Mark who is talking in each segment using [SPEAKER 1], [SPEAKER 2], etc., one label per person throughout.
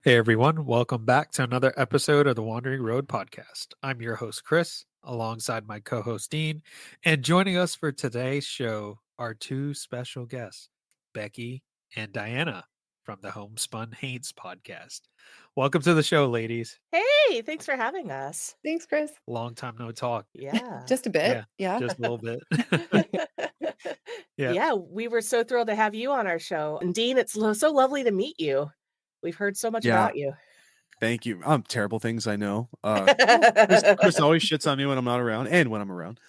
[SPEAKER 1] Hey everyone, welcome back to another episode of the Wandering Road podcast. I'm your host, Chris, alongside my co host, Dean. And joining us for today's show are two special guests, Becky and Diana from the Homespun Haints podcast. Welcome to the show, ladies.
[SPEAKER 2] Hey, thanks for having us.
[SPEAKER 3] Thanks, Chris.
[SPEAKER 1] Long time no talk.
[SPEAKER 2] Yeah.
[SPEAKER 3] Just a bit.
[SPEAKER 1] Yeah,
[SPEAKER 3] Yeah.
[SPEAKER 1] just a little bit. Yeah.
[SPEAKER 2] Yeah, we were so thrilled to have you on our show. And Dean, it's so lovely to meet you. We've heard so much
[SPEAKER 4] Yeah.
[SPEAKER 2] about you.
[SPEAKER 4] Thank you. Terrible things, I know. Chris always shits on me when I'm not around and when I'm around.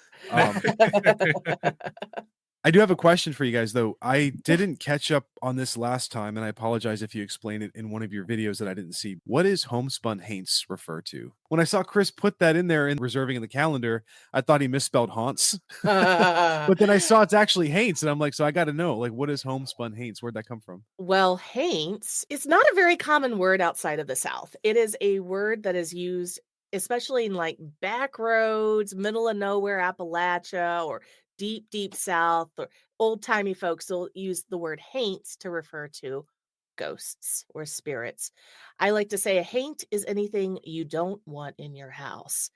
[SPEAKER 4] I do have a question for you guys, though. I didn't catch up on this last time, and I apologize if you explained it in one of your videos that I didn't see. What is Homespun Haints refer to? When I saw Chris put that in there and reserving in the calendar, I thought he misspelled haunts. But then I saw it's actually Haints, and I'm like, so I got to know, like, what is Homespun Haints? Where'd that come from?
[SPEAKER 2] Well, Haints is not a very common word outside of the South. It is a word that is used especially in like back roads, middle of nowhere Appalachia, or deep, deep South, or old-timey folks will use the word haints to refer to ghosts or spirits. I like to say a haint is anything you don't want in your house.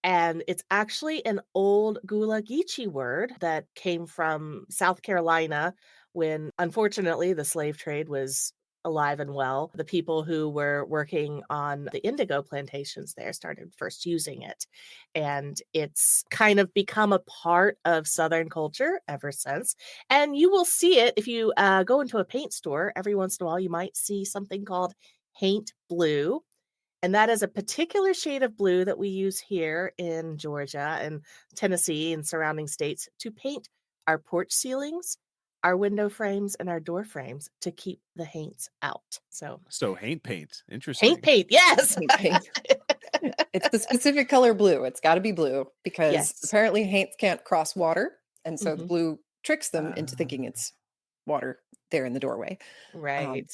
[SPEAKER 2] And it's actually an old Gullah Geechee word that came from South Carolina when, unfortunately, the slave trade was alive and well. The people who were working on the indigo plantations there started first using it. And it's kind of become a part of Southern culture ever since. And you will see it if you go into a paint store. Every once in a while, you might see something called haint blue. And that is a particular shade of blue that we use here in Georgia and Tennessee and surrounding states to paint our porch ceilings, our window frames, and our door frames to keep the haints out. So
[SPEAKER 4] haint paint. Interesting.
[SPEAKER 2] haint paint, yes.
[SPEAKER 3] Haint paint. It's the specific color blue. It's got to be blue because
[SPEAKER 2] Yes.
[SPEAKER 3] apparently haints can't cross water. And so the
[SPEAKER 2] Mhm.
[SPEAKER 3] blue tricks them into thinking it's water there in the doorway.
[SPEAKER 2] Right.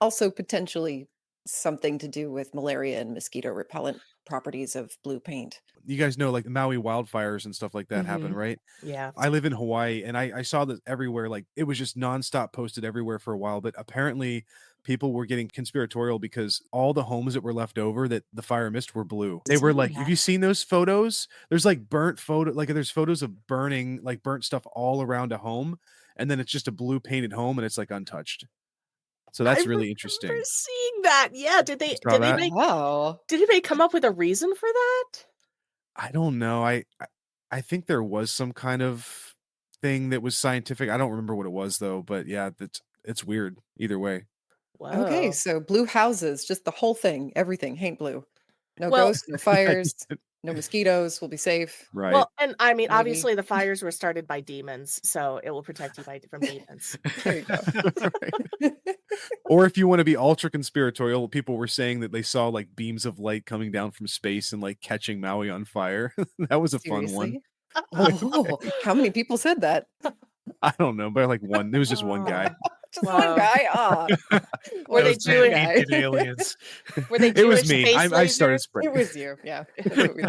[SPEAKER 3] Also, potentially something to do with malaria and mosquito repellent properties of blue paint.
[SPEAKER 4] You guys know, like, Maui wildfires and stuff like that happen,
[SPEAKER 2] Mhm.
[SPEAKER 4] right?
[SPEAKER 2] Yeah.
[SPEAKER 4] I live in Hawaii, and I saw that everywhere. Like, it was just nonstop posted everywhere for a while. But apparently, people were getting conspiratorial because all the homes that were left over that the fire missed were blue. They were like,
[SPEAKER 2] Yeah.
[SPEAKER 4] have you seen those photos? There's like burnt photo, like there's photos of burning, like burnt stuff all around a home, and then it's just a blue painted home, and it's like untouched. So that's really interesting.
[SPEAKER 2] I remember seeing that. Yeah. Did
[SPEAKER 4] saw that?
[SPEAKER 2] did anybody come up with a reason for that?
[SPEAKER 4] I don't know. I think there was some kind of thing that was scientific. I don't remember what it was though, but yeah, it's weird either way.
[SPEAKER 3] Okay,
[SPEAKER 2] Whoa.
[SPEAKER 3] so blue houses, just the whole thing, everything, haint blue. No
[SPEAKER 2] Well-
[SPEAKER 3] ghosts, no fires, no mosquitoes, we'll be safe.
[SPEAKER 4] Right.
[SPEAKER 2] Well, and I mean,
[SPEAKER 3] Maybe.
[SPEAKER 2] obviously the fires were started by demons, so it will protect you from demons.
[SPEAKER 3] There you go.
[SPEAKER 4] Right. Or if you want to be ultra conspiratorial, people were saying that they saw like beams of light coming down from space and like catching Maui on fire. That was a fun one.
[SPEAKER 3] Seriously? Oh, how many people said that?
[SPEAKER 4] I don't know, but like one. It was just one guy.
[SPEAKER 3] Just
[SPEAKER 2] Wow.
[SPEAKER 3] one guy? Ah.
[SPEAKER 2] Were they
[SPEAKER 1] Those
[SPEAKER 2] Jewish?
[SPEAKER 1] ancient aliens.
[SPEAKER 2] Were they
[SPEAKER 4] It was
[SPEAKER 2] Jewish
[SPEAKER 4] me.
[SPEAKER 2] space
[SPEAKER 4] I started
[SPEAKER 2] lasers?
[SPEAKER 4] spreading.
[SPEAKER 3] It was you, yeah. That's what we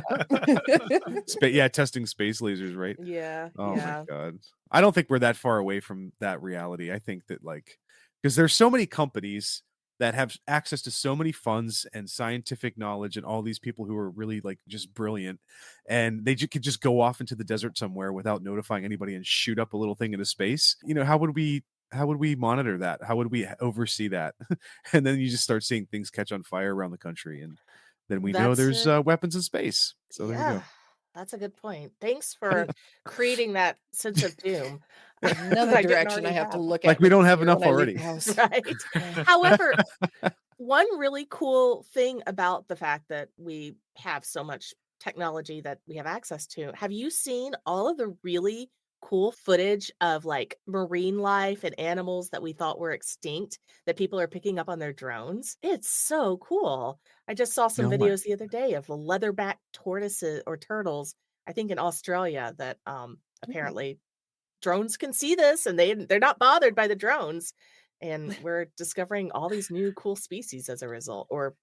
[SPEAKER 3] thought.
[SPEAKER 4] Yeah, testing space lasers, right?
[SPEAKER 2] Yeah.
[SPEAKER 4] Oh
[SPEAKER 2] yeah.
[SPEAKER 4] my god. I don't think we're that far away from that reality. I think that, like, because there's so many companies that have access to so many funds and scientific knowledge and all these people who are really like just brilliant, and they could just go off into the desert somewhere without notifying anybody and shoot up a little thing into space. You know, how would we monitor that? How would we oversee that? And then you just start seeing things catch on fire around the country, and then we know
[SPEAKER 2] That's
[SPEAKER 4] there's weapons in space. So there you
[SPEAKER 2] Yeah.
[SPEAKER 4] go.
[SPEAKER 2] That's a good point. Thanks for creating that sense of doom.
[SPEAKER 3] Another
[SPEAKER 2] I didn't
[SPEAKER 3] direction I
[SPEAKER 2] already
[SPEAKER 3] have to look
[SPEAKER 4] Like
[SPEAKER 3] at.
[SPEAKER 4] we don't
[SPEAKER 3] next
[SPEAKER 4] have
[SPEAKER 3] year
[SPEAKER 4] enough
[SPEAKER 3] when I leave
[SPEAKER 4] already.
[SPEAKER 3] the house.
[SPEAKER 2] Right. However, one really cool thing about the fact that we have so much technology that we have access to, have you seen all of the really cool footage of like marine life and animals that we thought were extinct that people are picking up on their drones? It's so cool. I just saw some
[SPEAKER 4] No way.
[SPEAKER 2] videos the other day of leatherback tortoises or turtles, I think in Australia, that apparently drones can see this and they're not bothered by the drones. And we're discovering all these new cool species as a result, or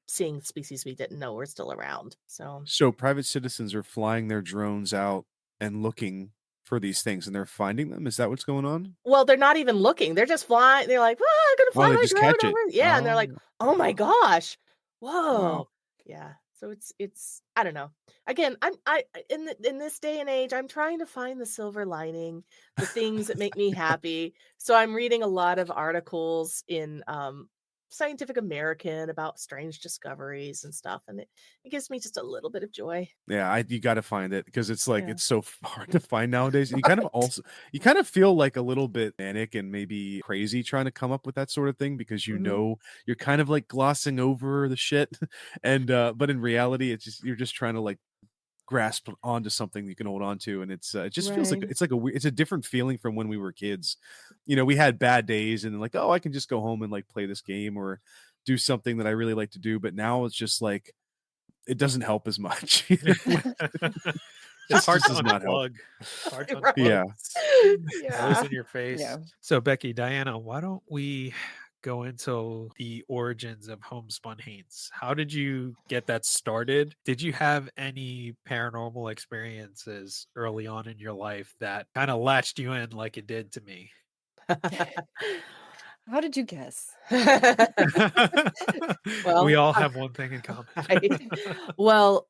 [SPEAKER 2] seeing species we didn't know were still around. So
[SPEAKER 4] So private citizens are flying their drones out and looking for these things and they're finding them. Is that what's going on?
[SPEAKER 2] Well, they're not even looking. They're just flying. They're like, "Oh, I'm gonna
[SPEAKER 4] Oh,
[SPEAKER 2] fly
[SPEAKER 4] they
[SPEAKER 2] my
[SPEAKER 4] just
[SPEAKER 2] drone
[SPEAKER 4] catch it.
[SPEAKER 2] over." Yeah, and they're like,
[SPEAKER 4] Oh,
[SPEAKER 2] "Oh my gosh,
[SPEAKER 4] wow.
[SPEAKER 2] whoa." Yeah. So it's I don't know. Again, in this day and age, I'm trying to find the silver lining, the things that make me happy. So I'm reading a lot of articles in Scientific American about strange discoveries and stuff, and it gives me just a little bit of joy.
[SPEAKER 4] Yeah, you got to find it because it's like
[SPEAKER 2] Yeah.
[SPEAKER 4] it's so hard to find nowadays. And
[SPEAKER 3] Right.
[SPEAKER 4] you kind of feel like a little bit manic and maybe crazy trying to come up with that sort of thing because
[SPEAKER 2] Mhm.
[SPEAKER 4] you're kind of like glossing over the shit, and but in reality, it's just you're just trying to like grasp onto something you can hold on to, and it just feels like
[SPEAKER 2] Right.
[SPEAKER 4] it's like it's a different feeling from when we were kids. You know, we had bad days and like, oh, I can just go home and like play this game or do something that I really like to do. But now it's just like it doesn't help as much. Like,
[SPEAKER 1] It's hard
[SPEAKER 4] just
[SPEAKER 1] to
[SPEAKER 4] does not help.
[SPEAKER 1] unplug. It's hard to
[SPEAKER 2] Right.
[SPEAKER 1] unplug.
[SPEAKER 4] Yeah.
[SPEAKER 1] It's always
[SPEAKER 2] Yeah.
[SPEAKER 1] in your face.
[SPEAKER 3] Yeah.
[SPEAKER 1] So, Becky, Diana, why don't we go into the origins of Homespun Haints? How did you get that started? Did you have any paranormal experiences early on in your life that kind of latched you in like it did to me?
[SPEAKER 3] How did you guess?
[SPEAKER 1] We
[SPEAKER 2] Well,
[SPEAKER 1] all have one thing in common.
[SPEAKER 2] right. Well,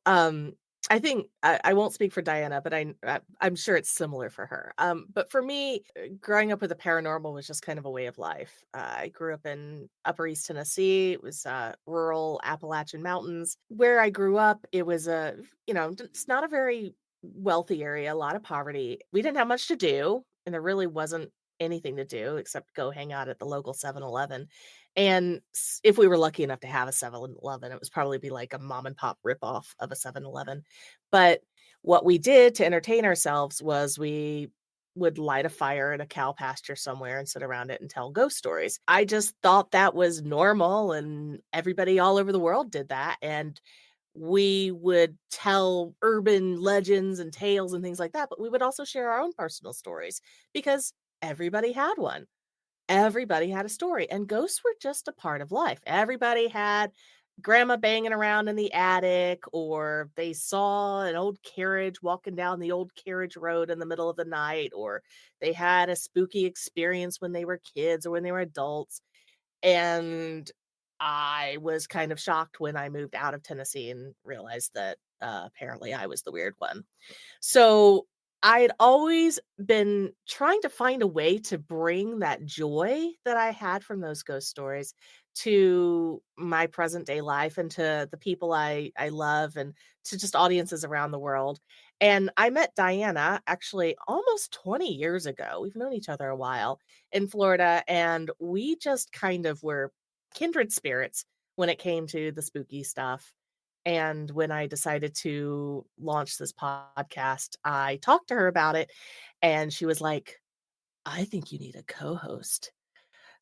[SPEAKER 2] I think I won't speak for Diana, but I'm sure it's similar for her. But for me, growing up with the paranormal was just kind of a way of life. I grew up in Upper East Tennessee. It was rural Appalachian Mountains. Where I grew up, it was it's not a very wealthy area, a lot of poverty. We didn't have much to do, and there really wasn't anything to do except go hang out at the local 7-Eleven. And if we were lucky enough to have a 7-Eleven, it was probably be like a mom and pop ripoff of a 7-Eleven. But what we did to entertain ourselves was we would light a fire in a cow pasture somewhere and sit around it and tell ghost stories. I just thought that was normal and everybody all over the world did that. And we would tell urban legends and tales and things like that, but we would also share our own personal stories because everybody had one. Everybody had a story, and ghosts were just a part of life. Everybody had grandma banging around in the attic, or they saw an old carriage walking down the old carriage road in the middle of the night, or they had a spooky experience when they were kids or when they were adults. And I was kind of shocked when I moved out of Tennessee and realized that apparently I was the weird one. So I'd always been trying to find a way to bring that joy that I had from those ghost stories to my present day life and to the people I love and to just audiences around the world. And I met Diana actually almost 20 years ago. We've known each other a while in Florida, and we just kind of were kindred spirits when it came to the spooky stuff. And when I decided to launch this podcast, I talked to her about it, and she was like, "I think you need a co-host."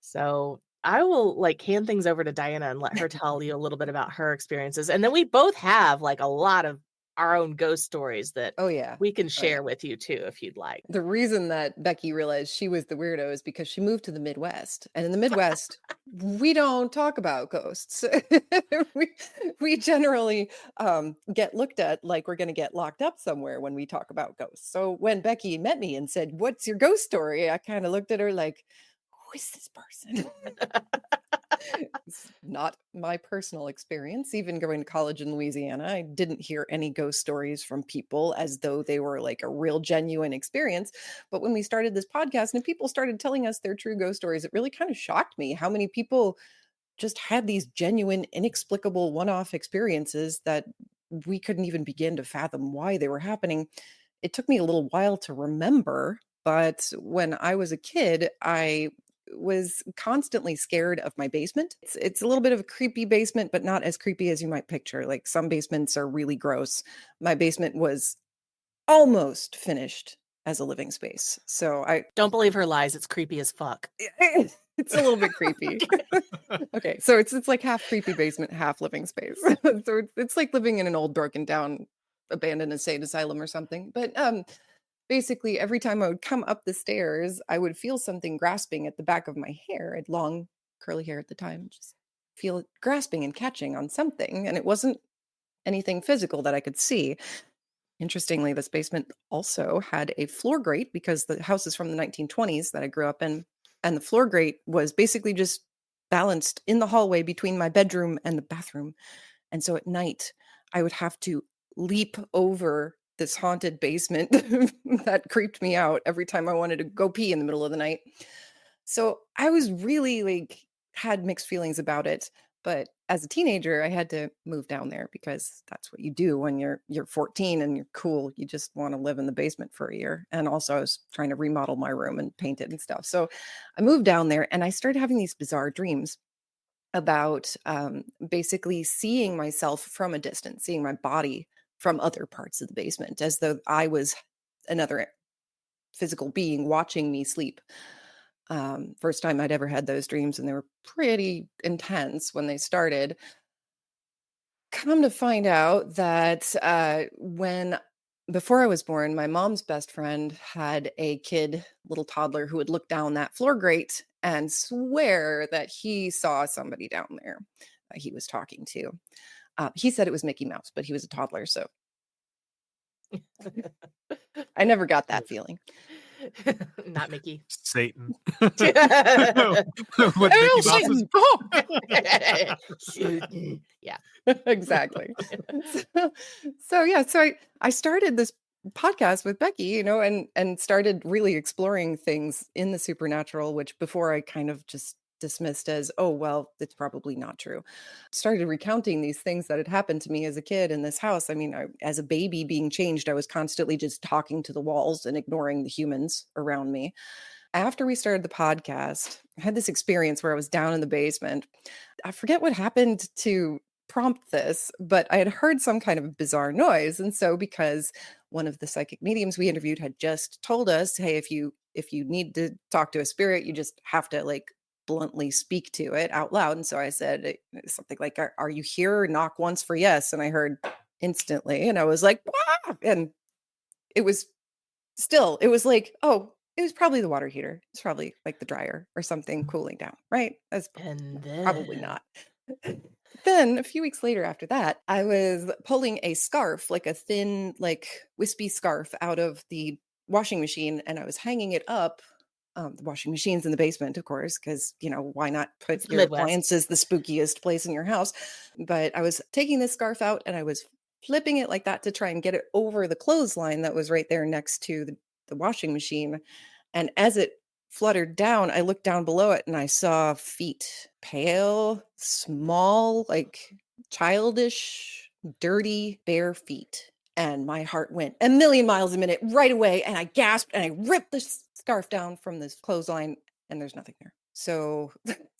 [SPEAKER 2] So I will like hand things over to Diana and let her tell you a little bit about her experiences. And then we both have like a lot of our own ghost stories that
[SPEAKER 3] Oh, yeah.
[SPEAKER 2] we can
[SPEAKER 3] Oh, yeah.
[SPEAKER 2] share with you too, if you'd like.
[SPEAKER 3] The reason that Becky realized she was the weirdo is because she moved to the Midwest. And in the Midwest, we don't talk about ghosts. we, we generally get looked at like we're going to get locked up somewhere when we talk about ghosts. So when Becky met me and said, "What's your ghost story?" I kind of looked at her like, "Who is this person?" It's not my personal experience. Even going to college in Louisiana, I didn't hear any ghost stories from people as though they were like a real genuine experience. But when we started this podcast and people started telling us their true ghost stories, it really kind of shocked me how many people just had these genuine, inexplicable one off experiences that we couldn't even begin to fathom why they were happening. It took me a little while to remember, but when I was a kid, I was constantly scared of my basement. It's a little bit of a creepy basement, but not as creepy as you might picture. Like some basements are really gross. My basement was almost finished as a living space. So I
[SPEAKER 2] Don't believe her lies. It's creepy as fuck.
[SPEAKER 3] it's a little bit creepy. Okay, so it's like half creepy basement, half living space. So it's like living in an old broken down abandoned insane asylum or something. But basically every time I would come up the stairs, I would feel something grasping at the back of my hair. I had long curly hair at the time, just feel it grasping and catching on something, and it wasn't anything physical that I could see. Interestingly, this basement also had a floor grate because the house is from the 1920s that I grew up in. And the floor grate was basically just balanced in the hallway between my bedroom and the bathroom. And so at night, I would have to leap over this haunted basement that creeped me out every time I wanted to go pee in the middle of the night. So I was really like, had mixed feelings about it. But as a teenager, I had to move down there because that's what you do when you're 14 and you're cool. You just want to live in the basement for a year. And also I was trying to remodel my room and paint it and stuff. So I moved down there and I started having these bizarre dreams about basically seeing myself from a distance, seeing my body from other parts of the basement, as though I was another physical being watching me sleep. First time I'd ever had those dreams, and they were pretty intense when they started. Come to find out that when before I was born, my mom's best friend had a kid, little toddler, who would look down that floor grate and swear that he saw somebody down there that he was talking to. He said it was Mickey Mouse, but he was a toddler, so I never got that feeling.
[SPEAKER 2] Not Mickey.
[SPEAKER 1] Satan.
[SPEAKER 2] What
[SPEAKER 1] Mickey Mouse is-
[SPEAKER 2] Yeah.
[SPEAKER 3] Exactly. So I started this podcast with Becky, and started really exploring things in the supernatural, which before I kind of just dismissed as, oh, well, it's probably not true. Started recounting these things that had happened to me as a kid in this house. I mean, as a baby being changed, I was constantly just talking to the walls and ignoring the humans around me. After we started the podcast, I had this experience where I was down in the basement. I forget what happened to prompt this, but I had heard some kind of bizarre noise. And so because one of the psychic mediums we interviewed had just told us, hey, if you need to talk to a spirit, you just have to like bluntly speak to it out loud. And so I said something like, are you here? Knock once for yes. And I heard instantly, and I was like, "Wah!" And it was like, oh, it was probably the water heater. It's probably like the dryer or something cooling down, right? That's
[SPEAKER 2] And
[SPEAKER 3] probably
[SPEAKER 2] then
[SPEAKER 3] not. Then a few weeks later after that, I was pulling a scarf, like a thin, like wispy scarf out of the washing machine, and I was hanging it up. The washing machine's in the basement, of course, because, why not
[SPEAKER 2] It's
[SPEAKER 3] put
[SPEAKER 2] the
[SPEAKER 3] your
[SPEAKER 2] Midwest.
[SPEAKER 3] appliances the spookiest place in your house? But I was taking this scarf out and I was flipping it like that to try and get it over the clothesline that was right there next to the washing machine. And as it fluttered down, I looked down below it and I saw feet, pale, small, like childish, dirty, bare feet. And my heart went a million miles a minute right away. And I gasped and I ripped the scarf down from this clothesline, and there's nothing there. So,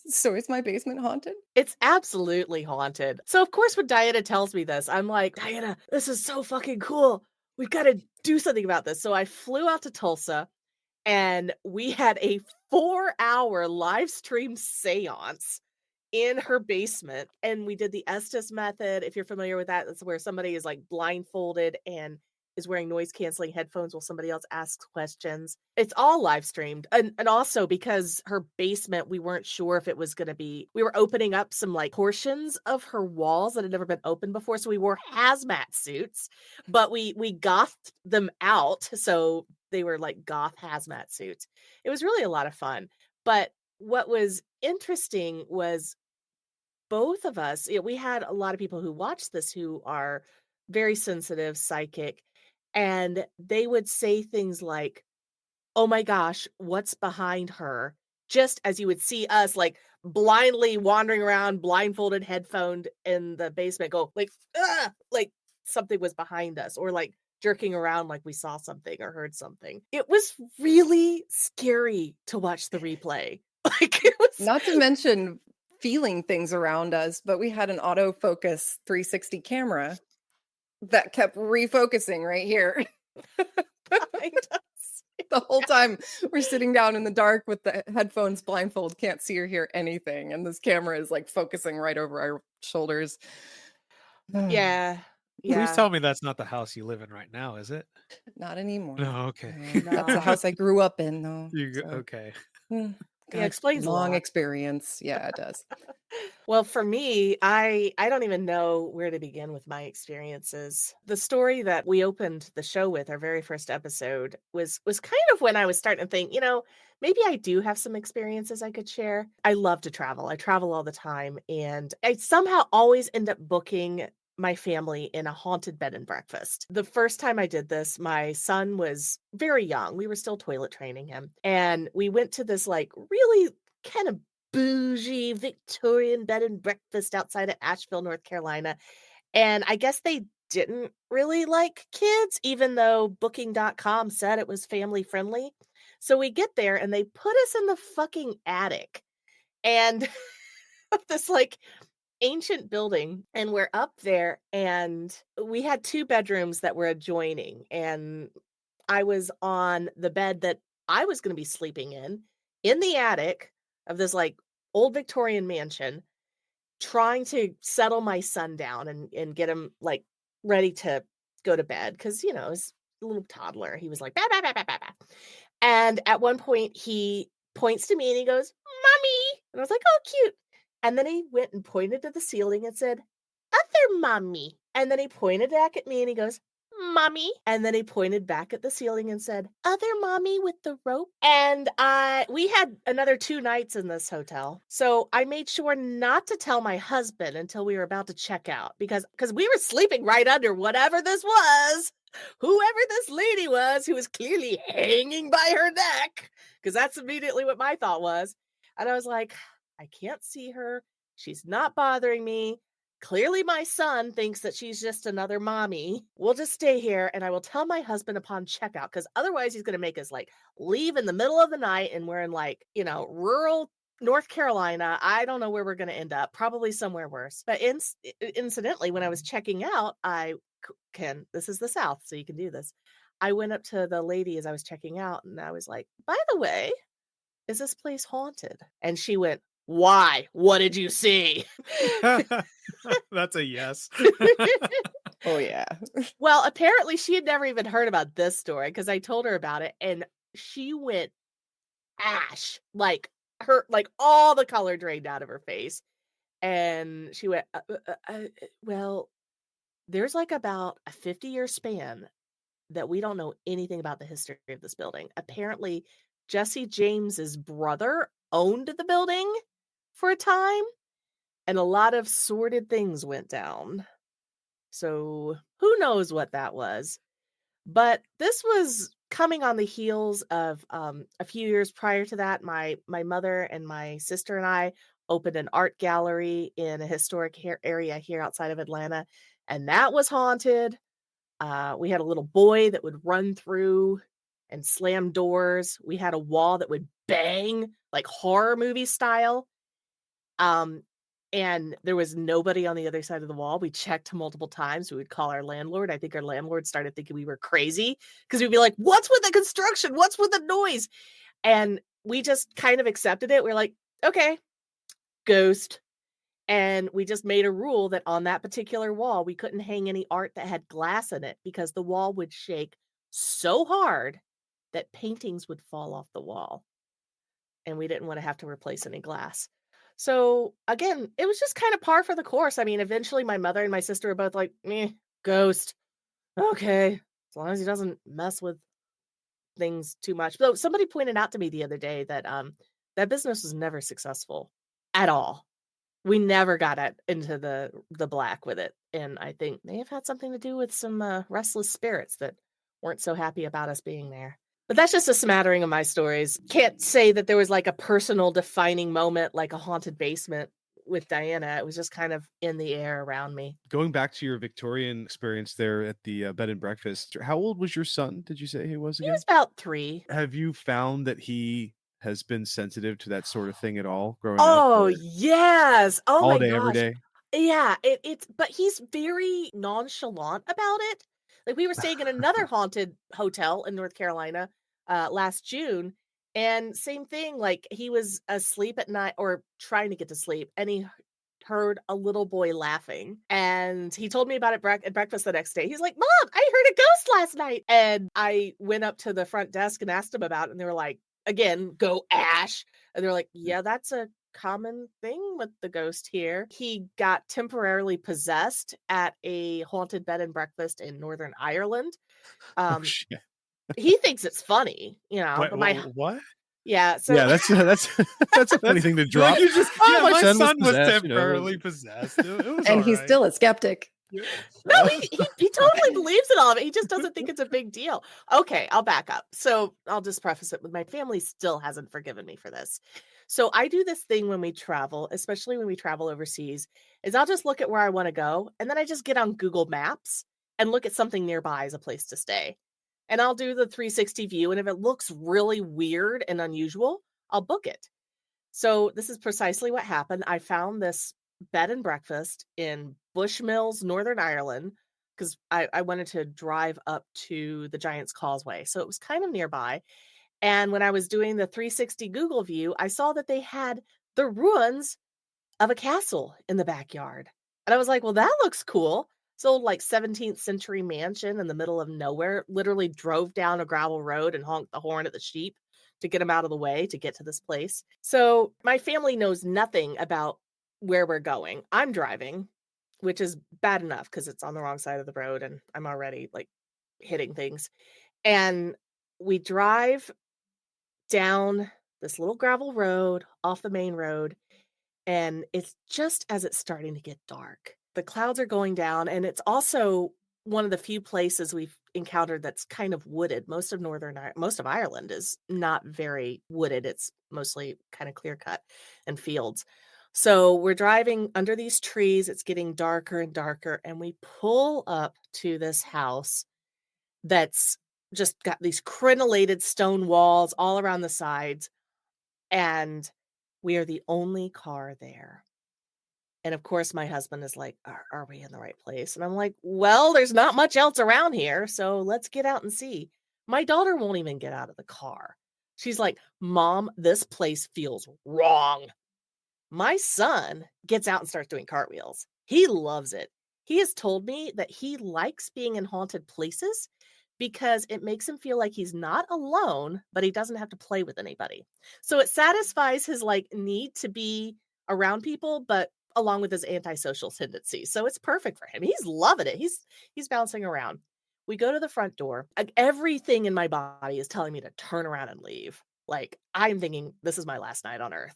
[SPEAKER 3] so is my basement haunted?
[SPEAKER 2] It's absolutely haunted. So of course when Diana tells me this, I'm like, Diana, this is so fucking cool. We've got to do something about this. So I flew out to Tulsa and we had a 4-hour live stream seance in her basement. And we did the Estes method. If you're familiar with that, that's where somebody is like blindfolded and is wearing noise canceling headphones while somebody else asks questions. It's all live streamed. And also because her basement, we weren't sure if it was going to be, we were opening up some like portions of her walls that had never been opened before. So we wore hazmat suits, but we gothed them out. So they were like goth hazmat suits. It was really a lot of fun. But what was interesting was both of us, we had a lot of people who watched this who are very sensitive, psychic, and they would say things like, oh my gosh, what's behind her? Just as you would see us like blindly wandering around, blindfolded, headphoned in the basement, go like, ah, like something was behind us, or like jerking around like we saw something or heard something. It was really scary to watch the replay. Like it was
[SPEAKER 3] Not to mention feeling things around us, but we had an autofocus 360 camera that kept refocusing right here.
[SPEAKER 2] behind us.
[SPEAKER 3] The whole time we're sitting down in the dark with the headphones blindfold, can't see or hear anything. And this camera is like focusing right over our shoulders.
[SPEAKER 2] Yeah.
[SPEAKER 1] Please
[SPEAKER 2] Yeah.
[SPEAKER 1] tell me that's not the house you live in right now, is it?
[SPEAKER 3] Not anymore.
[SPEAKER 1] No, okay.
[SPEAKER 3] That's the house I grew up in, though.
[SPEAKER 1] You
[SPEAKER 3] so,
[SPEAKER 1] okay.
[SPEAKER 3] mm,
[SPEAKER 2] Yeah, explains a
[SPEAKER 3] long
[SPEAKER 2] lot.
[SPEAKER 3] experience. Yeah, it does.
[SPEAKER 2] Well, for me, I don't even know where to begin with my experiences. The story that we opened the show with, our very first episode, was kind of when I was starting to think, maybe I do have some experiences I could share. I love to travel. I travel all the time, and I somehow always end up booking my family in a haunted bed and breakfast. The first time I did this, my son was very young. We were still toilet training him. And we went to this like really kind of bougie Victorian bed and breakfast outside of Asheville, North Carolina. And I guess they didn't really like kids, even though booking.com said it was family friendly. So we get there and they put us in the fucking attic and of this like ancient building. And we're up there and we had two bedrooms that were adjoining. And I was on the bed that I was going to be sleeping in the attic of this like old Victorian mansion, trying to settle my son down and get him like ready to go to bed because he's a little toddler. He was like bah, bah, bah, bah, bah, bah. And at one point he points to me and he goes, "Mommy," and I was like, "Oh, cute." And then he went and pointed to the ceiling and said, "Other mommy." And then he pointed back at me and he goes, "Mommy." And then he pointed back at the ceiling and said, "Other mommy with the rope." And we had another 2 nights in this hotel. So I made sure not to tell my husband until we were about to check out because we were sleeping right under whatever this was. Whoever this lady was who was clearly hanging by her neck, because that's immediately what my thought was. And I was like, I can't see her. She's not bothering me. Clearly, my son thinks that she's just another mommy. We'll just stay here and I will tell my husband upon checkout because otherwise he's going to make us like leave in the middle of the night and we're in like, rural North Carolina. I don't know where we're going to end up, probably somewhere worse. But incidentally, when I was checking out, this is the South, so you can do this. I went up to the lady as I was checking out and I was like, "By the way, is this place haunted?" And she went, "Why? What did you see?"
[SPEAKER 1] That's a yes.
[SPEAKER 3] Oh yeah.
[SPEAKER 2] Well, apparently she had never even heard about this story because I told her about it and she went ash, like all the color drained out of her face. And she went, well, there's like about a 50-year span that we don't know anything about the history of this building. Apparently, Jesse James's brother owned the building for a time, and a lot of sordid things went down. So who knows what that was? But this was coming on the heels of a few years prior to that. My mother and my sister and I opened an art gallery in a historic area here outside of Atlanta, and that was haunted. We had a little boy that would run through and slam doors. We had a wall that would bang like horror movie style. Um, and there was nobody on the other side of the wall. We checked multiple times. We would call our landlord. I think our landlord started thinking we were crazy because we'd be like, "What's with the construction? What's with the noise?" And we just kind of accepted it. We're like, "Okay, ghost." And we just made a rule that on that particular wall, we couldn't hang any art that had glass in it because the wall would shake so hard that paintings would fall off the wall. And we didn't want to have to replace any glass. So again, it was just kind of par for the course. I mean, eventually my mother and my sister were both like, "Meh, ghost. Okay. As long as he doesn't mess with things too much." Though somebody pointed out to me the other day that that business was never successful at all. We never got into the black with it. And I think may have had something to do with some restless spirits that weren't so happy about us being there. But that's just a smattering of my stories. Can't say that there was like a personal defining moment like a haunted basement with Diana. It was just kind of in the air around me.
[SPEAKER 4] Going back to your Victorian experience there at the bed and breakfast, how old was your son? Did you say he was
[SPEAKER 2] He
[SPEAKER 4] again?
[SPEAKER 2] was about 3.
[SPEAKER 4] Have you found that he has been sensitive to that sort of thing at all growing up?
[SPEAKER 2] Oh,
[SPEAKER 4] Or
[SPEAKER 2] yes. Oh
[SPEAKER 4] all
[SPEAKER 2] my
[SPEAKER 4] day, every
[SPEAKER 2] gosh.
[SPEAKER 4] day?
[SPEAKER 2] Yeah, but he's very nonchalant about it. Like we were staying in another haunted hotel in North Carolina last June, and same thing. Like he was asleep at night or trying to get to sleep, and he heard a little boy laughing, and he told me about it at breakfast the next day. He's like, "Mom, I heard a ghost last night," and I went up to the front desk and asked him about it, and they were like, again, go ash, and they're like, "Yeah, that's a common thing with the ghost here. He got temporarily possessed at a haunted bed and breakfast in Northern Ireland.
[SPEAKER 4] Oh
[SPEAKER 2] Um,
[SPEAKER 4] shit.
[SPEAKER 2] he thinks it's funny, but
[SPEAKER 1] What?
[SPEAKER 2] yeah, so
[SPEAKER 4] Yeah, that's that's a funny thing to
[SPEAKER 1] You're like,
[SPEAKER 4] drop.
[SPEAKER 1] you just,
[SPEAKER 4] Oh,
[SPEAKER 1] yeah, my son was
[SPEAKER 4] possessed,
[SPEAKER 1] temporarily possessed. It was
[SPEAKER 3] And
[SPEAKER 1] all
[SPEAKER 3] he's
[SPEAKER 1] right.
[SPEAKER 3] still a skeptic.
[SPEAKER 1] Yeah.
[SPEAKER 2] no, he totally believes in all of it. He just doesn't think it's a big deal. Okay, I'll back up. So I'll just preface it with my family still hasn't forgiven me for this. So I do this thing when we travel, especially when we travel overseas, is I'll just look at where I want to go, and then I just get on Google Maps and look at something nearby as a place to stay. And I'll do the 360 view, and if it looks really weird and unusual, I'll book it. So this is precisely what happened. I found this bed and breakfast in Bushmills, Northern Ireland, because I wanted to drive up to the Giant's Causeway. So it was kind of nearby. And when I was doing the 360 Google view, I saw that they had the ruins of a castle in the backyard. And I was like, well, that looks cool. So, like 17th century mansion in the middle of nowhere, literally drove down a gravel road and honked the horn at the sheep to get them out of the way to get to this place. So, my family knows nothing about where we're going. I'm driving, which is bad enough because it's on the wrong side of the road and I'm already like hitting things. And we drive down this little gravel road off the main road, and it's just as it's starting to get dark. The clouds are going down, and it's also one of the few places we've encountered that's kind of wooded. Most of Ireland is not very wooded. It's mostly kind of clear cut and fields. So we're driving under these trees. It's getting darker and darker, and we pull up to this house that's just got these crenellated stone walls all around the sides, and we are the only car there. And of course, my husband is like, are we in the right place? And I'm like, well, there's not much else around here. So let's get out and see. My daughter won't even get out of the car. She's like, Mom, this place feels wrong. My son gets out and starts doing cartwheels. He loves it. He has told me that he likes being in haunted places because it makes him feel like he's not alone, but he doesn't have to play with anybody. So it satisfies his like need to be around people, but along with his antisocial tendencies. So it's perfect for him. He's loving it. He's bouncing around. We go to the front door. Everything in my body is telling me to turn around and leave. Like I'm thinking this is my last night on earth.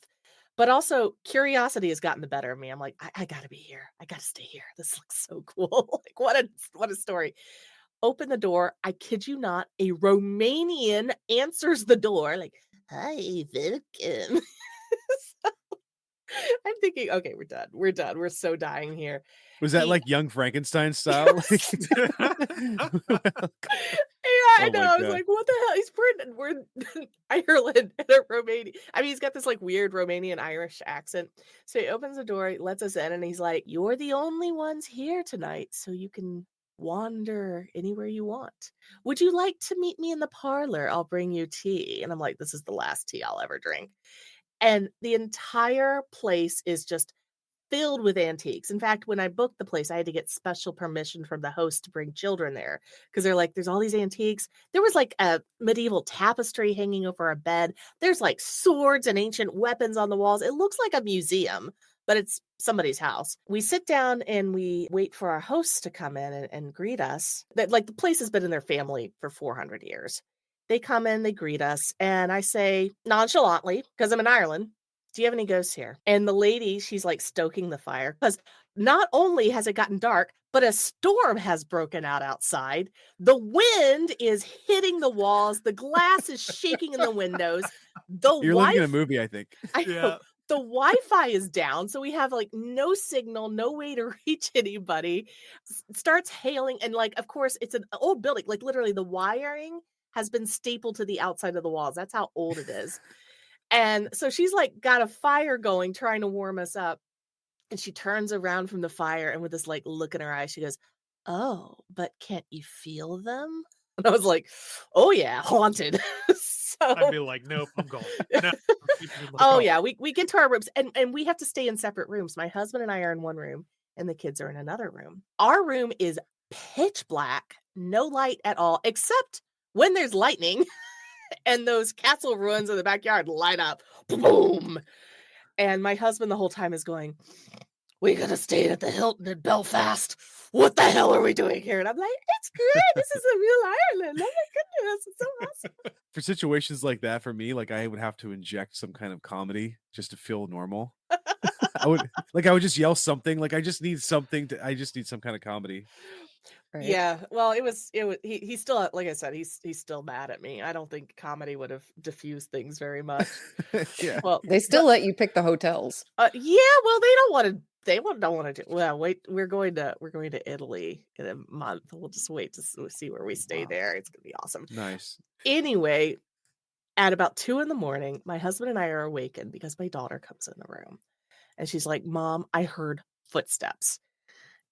[SPEAKER 2] But also curiosity has gotten the better of me. I'm like, I gotta be here. I gotta stay here. This looks so cool. Like what a story. Open the door. I kid you not, a Romanian answers the door, like, hi, welcome. I'm thinking, okay, we're done. We're done. We're so dying here.
[SPEAKER 4] Was that
[SPEAKER 2] He
[SPEAKER 4] like Young Frankenstein style?
[SPEAKER 2] Yes.
[SPEAKER 4] Like-
[SPEAKER 2] Yeah, I
[SPEAKER 4] Oh
[SPEAKER 2] know.
[SPEAKER 4] my
[SPEAKER 2] I was
[SPEAKER 4] God.
[SPEAKER 2] like, what the hell? We're in Ireland and a Romanian. I mean, he's got this like weird Romanian Irish accent. So he opens the door, he lets us in, and he's like, you're the only ones here tonight, so you can wander anywhere you want. Would you like to meet me in the parlor? I'll bring you tea. And I'm like, this is the last tea I'll ever drink. And the entire place is just filled with antiques. In fact, when I booked the place, I had to get special permission from the host to bring children there because they're like, there's all these antiques. There was like a medieval tapestry hanging over a bed. There's like swords and ancient weapons on the walls. It looks like a museum, but it's somebody's house. We sit down and we wait for our hosts to come in and greet us. That like the place has been in their family for 400 years. They come in, they greet us, and I say nonchalantly, because I'm in Ireland, do you have any ghosts here? And the lady, she's like stoking the fire because not only has it gotten dark, but a storm has broken out outside. The wind is hitting the walls. The glass is shaking in the windows. The
[SPEAKER 4] You're living in a movie, I think.
[SPEAKER 2] I know.
[SPEAKER 1] Yeah.
[SPEAKER 2] The Wi-Fi is down, so we have like no signal, no way to reach anybody. Starts hailing, and like, of course, it's an old building. Like literally, the wiring has been stapled to the outside of the walls. That's how old it is. And so she's like got a fire going, trying to warm us up. And she turns around from the fire and with this like look in her eye, she goes, oh, but can't you feel them? And I was like, oh yeah, haunted.
[SPEAKER 1] I'd
[SPEAKER 2] So
[SPEAKER 1] be like, nope, I'm gone. No, I'm keeping in the
[SPEAKER 2] oh
[SPEAKER 1] car.
[SPEAKER 2] yeah, we get to our rooms and we have to stay in separate rooms. My husband and I are in one room and the kids are in another room. Our room is pitch black, no light at all, except when there's lightning and those castle ruins in the backyard light up. Boom. And my husband the whole time is going, "We could have stayed at the Hilton in Belfast. What the hell are we doing here?" And I'm like, "It's great. This is a real Ireland. Oh my goodness, it's so awesome."
[SPEAKER 4] For situations like that, for me, like I would have to inject some kind of comedy just to feel normal. I would just yell something. Like I just need something to. I just need some kind of comedy.
[SPEAKER 3] Right.
[SPEAKER 2] Yeah, well, it was he's still, like I said, he's still mad at me. I don't think comedy would have diffused things very much.
[SPEAKER 4] Yeah.
[SPEAKER 2] Well,
[SPEAKER 3] They still let you pick the hotels.
[SPEAKER 2] yeah, well, they don't want to. Don't want to do. Well, wait, we're going to Italy in a month. We'll just wait to see where we stay
[SPEAKER 4] Wow.
[SPEAKER 2] there. It's gonna be awesome.
[SPEAKER 4] Nice.
[SPEAKER 2] Anyway, at about 2 a.m, my husband and I are awakened because my daughter comes in the room, and she's like, "Mom, I heard footsteps."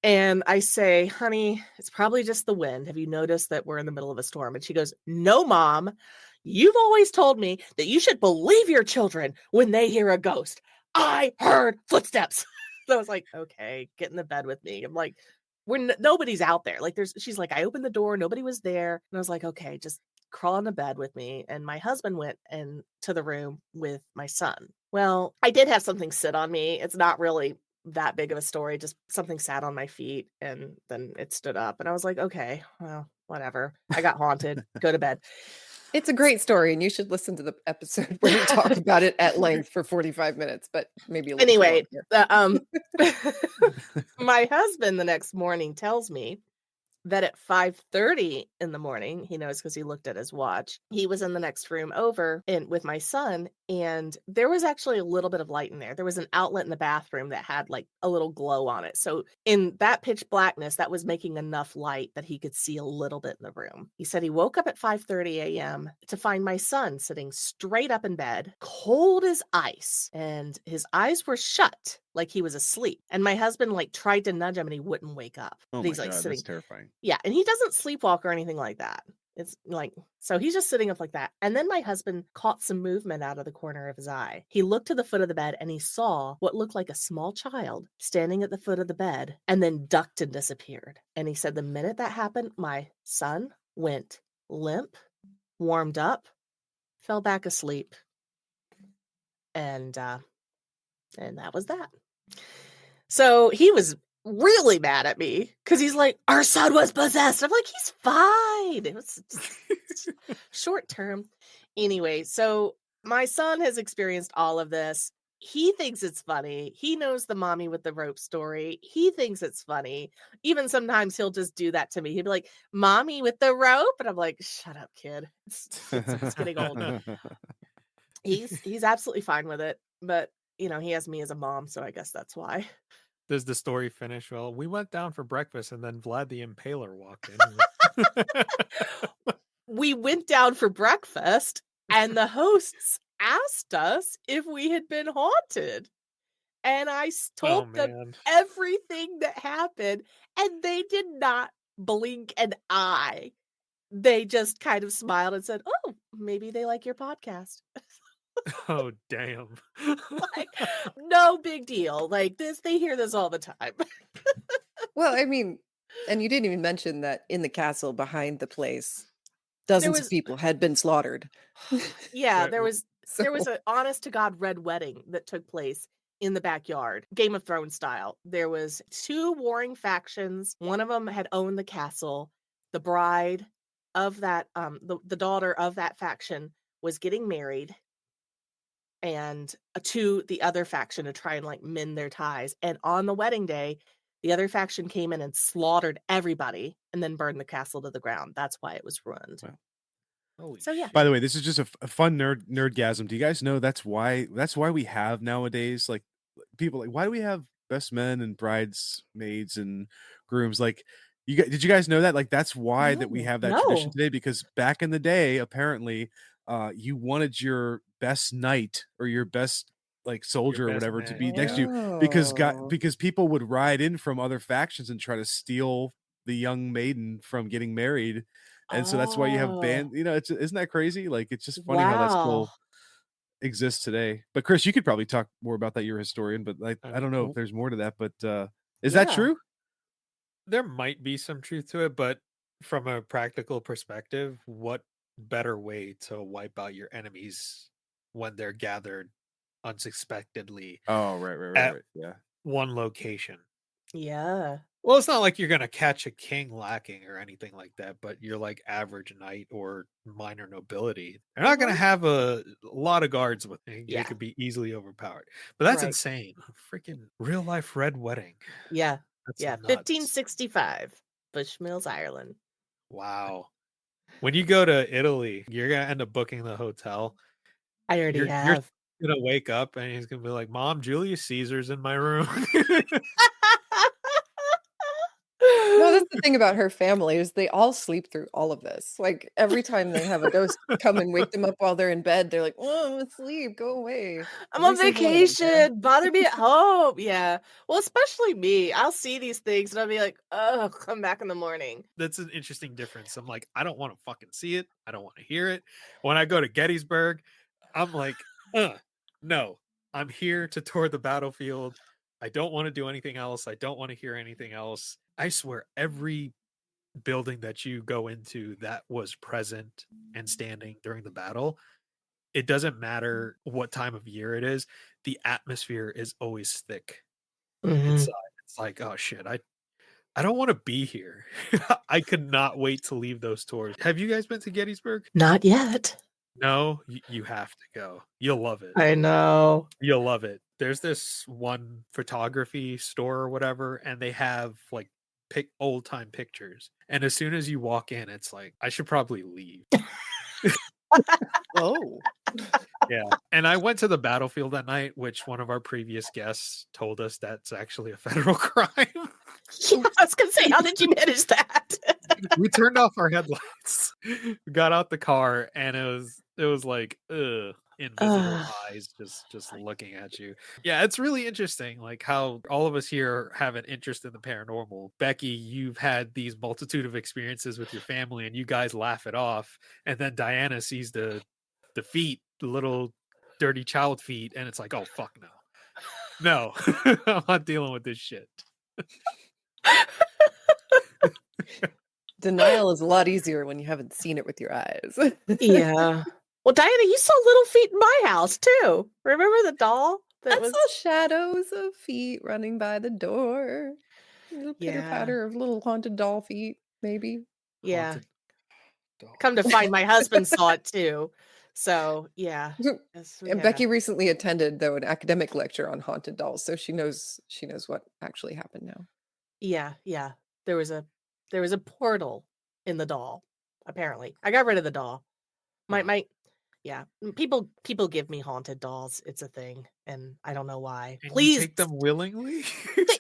[SPEAKER 2] And I say, "Honey, it's probably just the wind. Have you noticed that we're in the middle of a storm?" And she goes, "No, Mom. You've always told me that you should believe your children when they hear a ghost. I heard footsteps." So I was like, "Okay, get in the bed with me." I'm like, nobody's out there. Like she's like, "I opened the door, nobody was there." And I was like, "Okay, just crawl into bed with me." And my husband went into the room with my son. Well, I did have something sit on me. It's not really that big of a story. Just something sat on my feet and then it stood up. And I was like, "Okay, well, whatever. I got haunted. Go to bed."
[SPEAKER 3] It's a great story, and you should listen to the episode where we talk about it at length for 45 minutes, but maybe a little too long
[SPEAKER 2] Anyway,
[SPEAKER 3] here.
[SPEAKER 2] my husband the next morning tells me that at 5:30 in the morning, he knows because he looked at his watch, he was in the next room over and with my son, and there was actually a little bit of light in there. There was an outlet in the bathroom that had like a little glow on it. So in that pitch blackness, that was making enough light that he could see a little bit in the room. He said he woke up at 5:30 a.m. to find my son sitting straight up in bed, cold as ice, and his eyes were shut like he was asleep. And my husband like tried to nudge him and he wouldn't wake up.
[SPEAKER 4] Oh
[SPEAKER 2] But
[SPEAKER 4] my
[SPEAKER 2] he's like
[SPEAKER 4] god,
[SPEAKER 2] sitting.
[SPEAKER 4] that's terrifying.
[SPEAKER 2] Yeah, and he doesn't sleepwalk or anything like that. It's like, so he's just sitting up like that. And then my husband caught some movement out of the corner of his eye. He looked to the foot of the bed and he saw what looked like a small child standing at the foot of the bed and then ducked and disappeared. And he said the minute that happened, my son went limp, warmed up, fell back asleep. And that was that. So he was really mad at me because he's like, "Our son was possessed." I'm like, "He's fine. It was short term." Anyway, so my son has experienced all of this. He thinks it's funny. He knows the mommy with the rope story. He thinks it's funny. Even sometimes he'll just do that to me. He'll be like, "Mommy with the rope." And I'm like, "Shut up, kid. It's getting old." He's absolutely fine with it. But, he has me as a mom. So I guess that's why.
[SPEAKER 1] Does the story finish? Well, we went down for breakfast and then Vlad the Impaler walked in.
[SPEAKER 2] We went down for breakfast and the hosts asked us if we had been haunted. And I
[SPEAKER 1] Oh,
[SPEAKER 2] told them
[SPEAKER 1] man.
[SPEAKER 2] everything that happened, and they did not blink an eye. They just kind of smiled and said, "Oh, maybe they like your podcast."
[SPEAKER 1] Oh, damn.
[SPEAKER 2] Like, no big deal. Like this, they hear this all the time.
[SPEAKER 3] Well, I mean, and you didn't even mention that in the castle behind the place,
[SPEAKER 2] There
[SPEAKER 3] dozens of
[SPEAKER 2] was
[SPEAKER 3] people had been slaughtered.
[SPEAKER 2] Yeah,
[SPEAKER 1] Right,
[SPEAKER 2] there was
[SPEAKER 3] So
[SPEAKER 2] an honest to God red wedding that took place in the backyard, Game of Thrones style. There was 2 warring factions. One of them had owned the castle. The bride of that, the daughter of that faction was getting married and to the other faction to try and like mend their ties. And on the wedding day, the other faction came in and slaughtered everybody and then burned the castle to the ground. That's why it was ruined.
[SPEAKER 4] Wow.
[SPEAKER 1] Holy
[SPEAKER 2] So yeah.
[SPEAKER 4] By the way, this is just a fun nerdgasm. Do you guys know that's why we have nowadays like people like why do we have best men and bridesmaids and grooms like did you guys know that like that's why that we have that tradition
[SPEAKER 2] No.
[SPEAKER 4] today because back in the day apparently you wanted your best knight or your best like soldier or
[SPEAKER 1] best
[SPEAKER 4] whatever to
[SPEAKER 1] man,
[SPEAKER 4] be next to
[SPEAKER 1] yeah.
[SPEAKER 4] you
[SPEAKER 3] Oh.
[SPEAKER 4] because people would ride in from other factions and try to steal the young maiden from getting married and so that's why you have
[SPEAKER 2] Oh,
[SPEAKER 4] band isn't that crazy like it's just funny how that
[SPEAKER 2] wow.
[SPEAKER 4] still exists today but Chris you could probably talk more about that you're a historian but I don't know if
[SPEAKER 1] Well,
[SPEAKER 4] there's more to that but is that
[SPEAKER 2] Yeah.
[SPEAKER 4] true
[SPEAKER 1] there might be some truth to it, but from a practical perspective, what better way to wipe out your enemies when they're gathered unsuspectedly
[SPEAKER 4] Oh, right,
[SPEAKER 1] at
[SPEAKER 4] right. Yeah.
[SPEAKER 1] one location.
[SPEAKER 2] Yeah.
[SPEAKER 1] Well, it's not like you're gonna catch a king lacking or anything like that, but you're like average knight or minor nobility. They're not gonna
[SPEAKER 2] Mhm.
[SPEAKER 1] have a lot of guards with you. They
[SPEAKER 2] Yeah.
[SPEAKER 1] could be easily overpowered. But that's
[SPEAKER 2] Right.
[SPEAKER 1] insane. Freaking real life red wedding.
[SPEAKER 2] Yeah.
[SPEAKER 1] That's
[SPEAKER 2] Yeah.
[SPEAKER 1] nuts.
[SPEAKER 2] 1565, Bushmills, Ireland.
[SPEAKER 1] Wow. When you go to Italy, you're gonna end up booking the hotel.
[SPEAKER 2] I already
[SPEAKER 1] You're
[SPEAKER 2] have.
[SPEAKER 1] gonna wake up and he's gonna be like, "Mom, Julius Caesar's in my room."
[SPEAKER 3] No, that's the thing about her family is they all sleep through all of this. Like, every time they have a ghost come and wake them up while they're in bed, they're like, "Oh, I'm asleep, go away."
[SPEAKER 2] I'm
[SPEAKER 3] Every
[SPEAKER 2] on
[SPEAKER 3] single one of them, yeah.
[SPEAKER 2] vacation. Bother me at home. Yeah. Well, especially me. I'll see these things and I'll be like, oh, come back in the morning.
[SPEAKER 1] That's an interesting difference. I'm like, I don't want to fucking see it. I don't want to hear it. When I go to Gettysburg, I'm like, no, I'm here to tour the battlefield. I don't want to do anything else. I don't want to hear anything else. I swear, every building that you go into that was present and standing during the battle, it doesn't matter what time of year it is, the atmosphere is always thick inside. It's like, oh shit, I don't want to be here. I could not wait to leave those tours. Have you guys been to Gettysburg?
[SPEAKER 2] Not yet.
[SPEAKER 1] No, you have to go. You'll love it.
[SPEAKER 2] I know.
[SPEAKER 1] You'll love it. There's this one photography store or whatever, and they have like old time pictures. And as soon as you walk in, it's like, I should probably leave.
[SPEAKER 3] Oh.
[SPEAKER 1] Yeah. And I went to the battlefield that night, which one of our previous guests told us that's actually a federal crime.
[SPEAKER 2] Yeah, I was gonna say, how did you manage that?
[SPEAKER 1] We turned off our headlights, got out the car, and it was like, invisible eyes just looking at you. Yeah, it's really interesting, like how all of us here have an interest in the paranormal. Becky, you've had these multitude of experiences with your family, and you guys laugh it off, and then Diana sees the feet, the little dirty child feet, and it's like, oh fuck no, I'm not dealing with this shit.
[SPEAKER 3] Denial is a lot easier when you haven't seen it with your eyes.
[SPEAKER 2] Yeah. Well, Diana, you saw little feet in my house too. Remember the doll
[SPEAKER 3] I
[SPEAKER 2] that was?
[SPEAKER 3] saw shadows of feet running by the door. A little pitter
[SPEAKER 2] Yeah.
[SPEAKER 3] patter of little haunted doll feet, maybe.
[SPEAKER 2] Yeah.
[SPEAKER 1] Haunted doll.
[SPEAKER 2] Come to find my husband saw it too. So yeah. Yes, we
[SPEAKER 3] And
[SPEAKER 2] had
[SPEAKER 3] Becky
[SPEAKER 2] a-
[SPEAKER 3] recently attended though an academic lecture on haunted dolls, so she knows what actually happened now.
[SPEAKER 2] Yeah, yeah. There was a portal in the doll, apparently. I got rid of the doll. My yeah. People give me haunted dolls. It's a thing, and I don't know why.
[SPEAKER 1] And you
[SPEAKER 2] Please
[SPEAKER 1] take them willingly?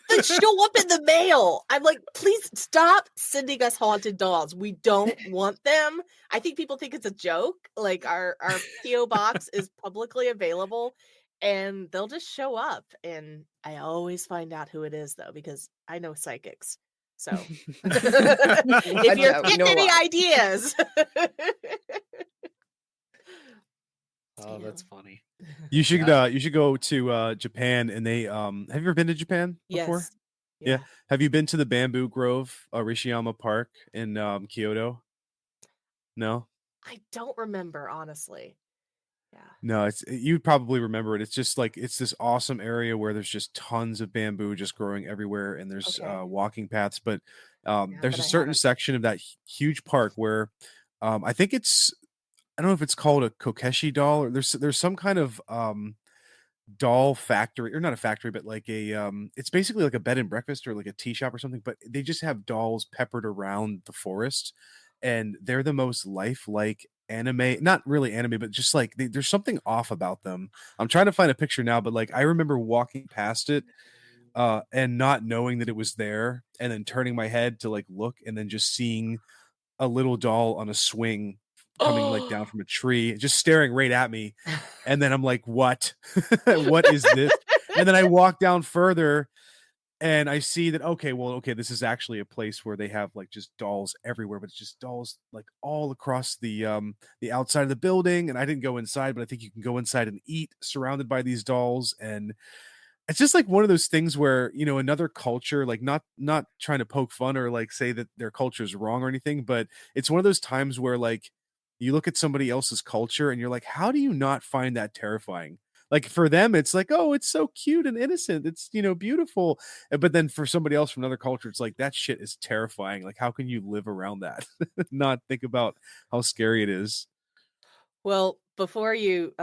[SPEAKER 2] they show up in the mail. I'm like, please stop sending us haunted dolls. We don't want them. I think people think it's a joke. Like our PO box is publicly available, and they'll just show up. And I always find out who it is though, because I know psychics. So if you're
[SPEAKER 3] Yeah, we
[SPEAKER 2] getting
[SPEAKER 3] know a
[SPEAKER 2] any
[SPEAKER 3] lot.
[SPEAKER 2] ideas,
[SPEAKER 1] Oh,
[SPEAKER 2] you
[SPEAKER 1] that's
[SPEAKER 2] know.
[SPEAKER 1] funny.
[SPEAKER 4] You should go to Japan, and they have you ever been to Japan before?
[SPEAKER 2] Yes.
[SPEAKER 4] Yeah. Have you been to the Bamboo Grove, Rishiyama Park in Kyoto? No.
[SPEAKER 2] I don't remember, honestly. Yeah.
[SPEAKER 4] No, you'd probably remember it. It's just like it's this awesome area where there's just tons of bamboo just growing everywhere, and there's
[SPEAKER 2] Okay.
[SPEAKER 4] walking paths. But
[SPEAKER 2] Yeah,
[SPEAKER 4] there's
[SPEAKER 2] but
[SPEAKER 4] a
[SPEAKER 2] I
[SPEAKER 4] certain
[SPEAKER 2] haven't.
[SPEAKER 4] section of that huge park where I think I don't know if it's called a kokeshi doll, or there's some kind of doll factory, or not a factory, but like it's basically like a bed and breakfast or like a tea shop or something, but they just have dolls peppered around the forest, and they're the most lifelike anime, not really anime, but just like there's something off about them. I'm trying to find a picture now, but like I remember walking past it and not knowing that it was there, and then turning my head to like look, and then just seeing a little doll on a swing coming like down from a tree, just staring right at me. And then I'm like, what? What is this? And then I walk down further, and I see that, okay, this is actually a place where they have like just dolls everywhere, but it's just dolls like all across the outside of the building. And I didn't go inside, but I think you can go inside and eat surrounded by these dolls. And it's just like one of those things where, another culture, like not trying to poke fun or like say that their culture is wrong or anything, but it's one of those times where like you look at somebody else's culture and you're like, how do you not find that terrifying? Like for them, it's like, oh, it's so cute and innocent. It's, beautiful. But then for somebody else from another culture, it's like that shit is terrifying. Like, how can you live around that? Not think about how scary it is.
[SPEAKER 2] Well, before you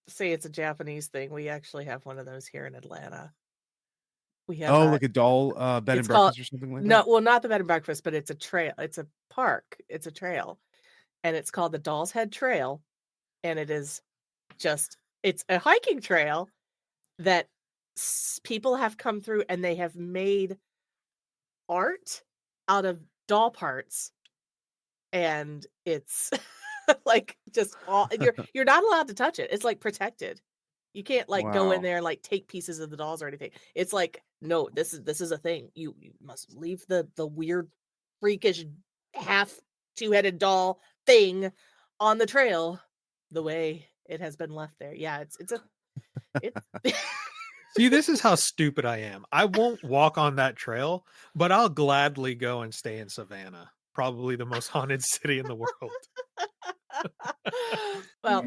[SPEAKER 2] say it's a Japanese thing, we actually have one of those here in Atlanta. We have
[SPEAKER 4] Oh, like a doll bed and
[SPEAKER 2] it's called
[SPEAKER 4] breakfast or something like
[SPEAKER 2] no,
[SPEAKER 4] that.
[SPEAKER 2] well, not the bed and breakfast, but it's a trail. It's a park. It's a trail, and it's called the Doll's Head Trail, and it's a hiking trail that people have come through, and they have made art out of doll parts, and it's like just all you're not allowed to touch it. It's like protected. You can't like go in
[SPEAKER 4] Wow.
[SPEAKER 2] there and like take pieces of the dolls or anything. It's like, no, this is a thing. You must leave the weird, freakish half two-headed doll thing on the trail the way it has been left there. Yeah, it's
[SPEAKER 1] See, this is how stupid I am. I won't walk on that trail, but I'll gladly go and stay in Savannah, probably the most haunted city in the world.
[SPEAKER 2] well,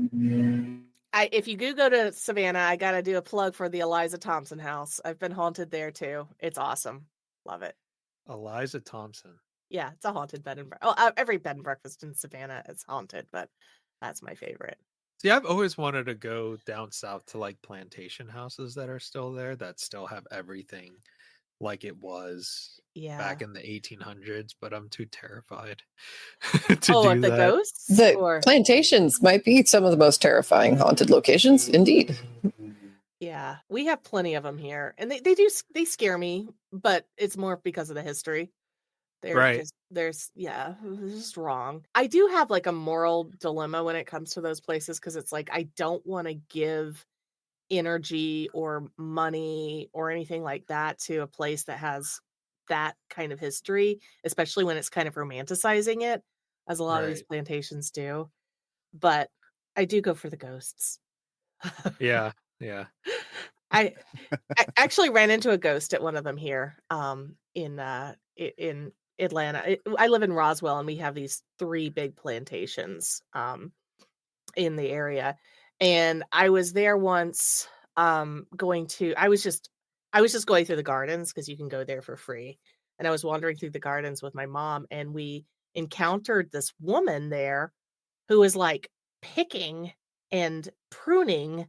[SPEAKER 2] if you do go to Savannah, I gotta do a plug for the Eliza Thompson house. I've been haunted there too. It's awesome. Love it.
[SPEAKER 1] Eliza Thompson.
[SPEAKER 2] Yeah, it's a haunted bed and breakfast. Oh, every bed and breakfast in Savannah is haunted, but that's my favorite.
[SPEAKER 1] See, I've always wanted to go down south to like plantation houses that are still there that still have everything like it was
[SPEAKER 2] Yeah.
[SPEAKER 1] back in the 1800s, but I'm too terrified to
[SPEAKER 2] Oh,
[SPEAKER 1] do
[SPEAKER 2] the
[SPEAKER 1] that.
[SPEAKER 2] ghosts?
[SPEAKER 3] The
[SPEAKER 2] Or
[SPEAKER 3] plantations might be some of the most terrifying haunted locations, indeed.
[SPEAKER 2] yeah, we have plenty of them here, and they scare me, but it's more because of the history. They're
[SPEAKER 1] Right.
[SPEAKER 2] it's just wrong. I do have like a moral dilemma when it comes to those places because it's like I don't want to give energy or money or anything like that to a place that has that kind of history, especially when it's kind of romanticizing it, as a lot of these
[SPEAKER 1] Right.
[SPEAKER 2] plantations do. But I do go for the ghosts.
[SPEAKER 1] Yeah. Yeah.
[SPEAKER 2] I I actually ran into a ghost at one of them here, in Atlanta. I live in Roswell, and we have these 3 big plantations, in the area, and I was there once, I was just going through the gardens because you can go there for free, and I was wandering through the gardens with my mom, and we encountered this woman there who was, like, picking and pruning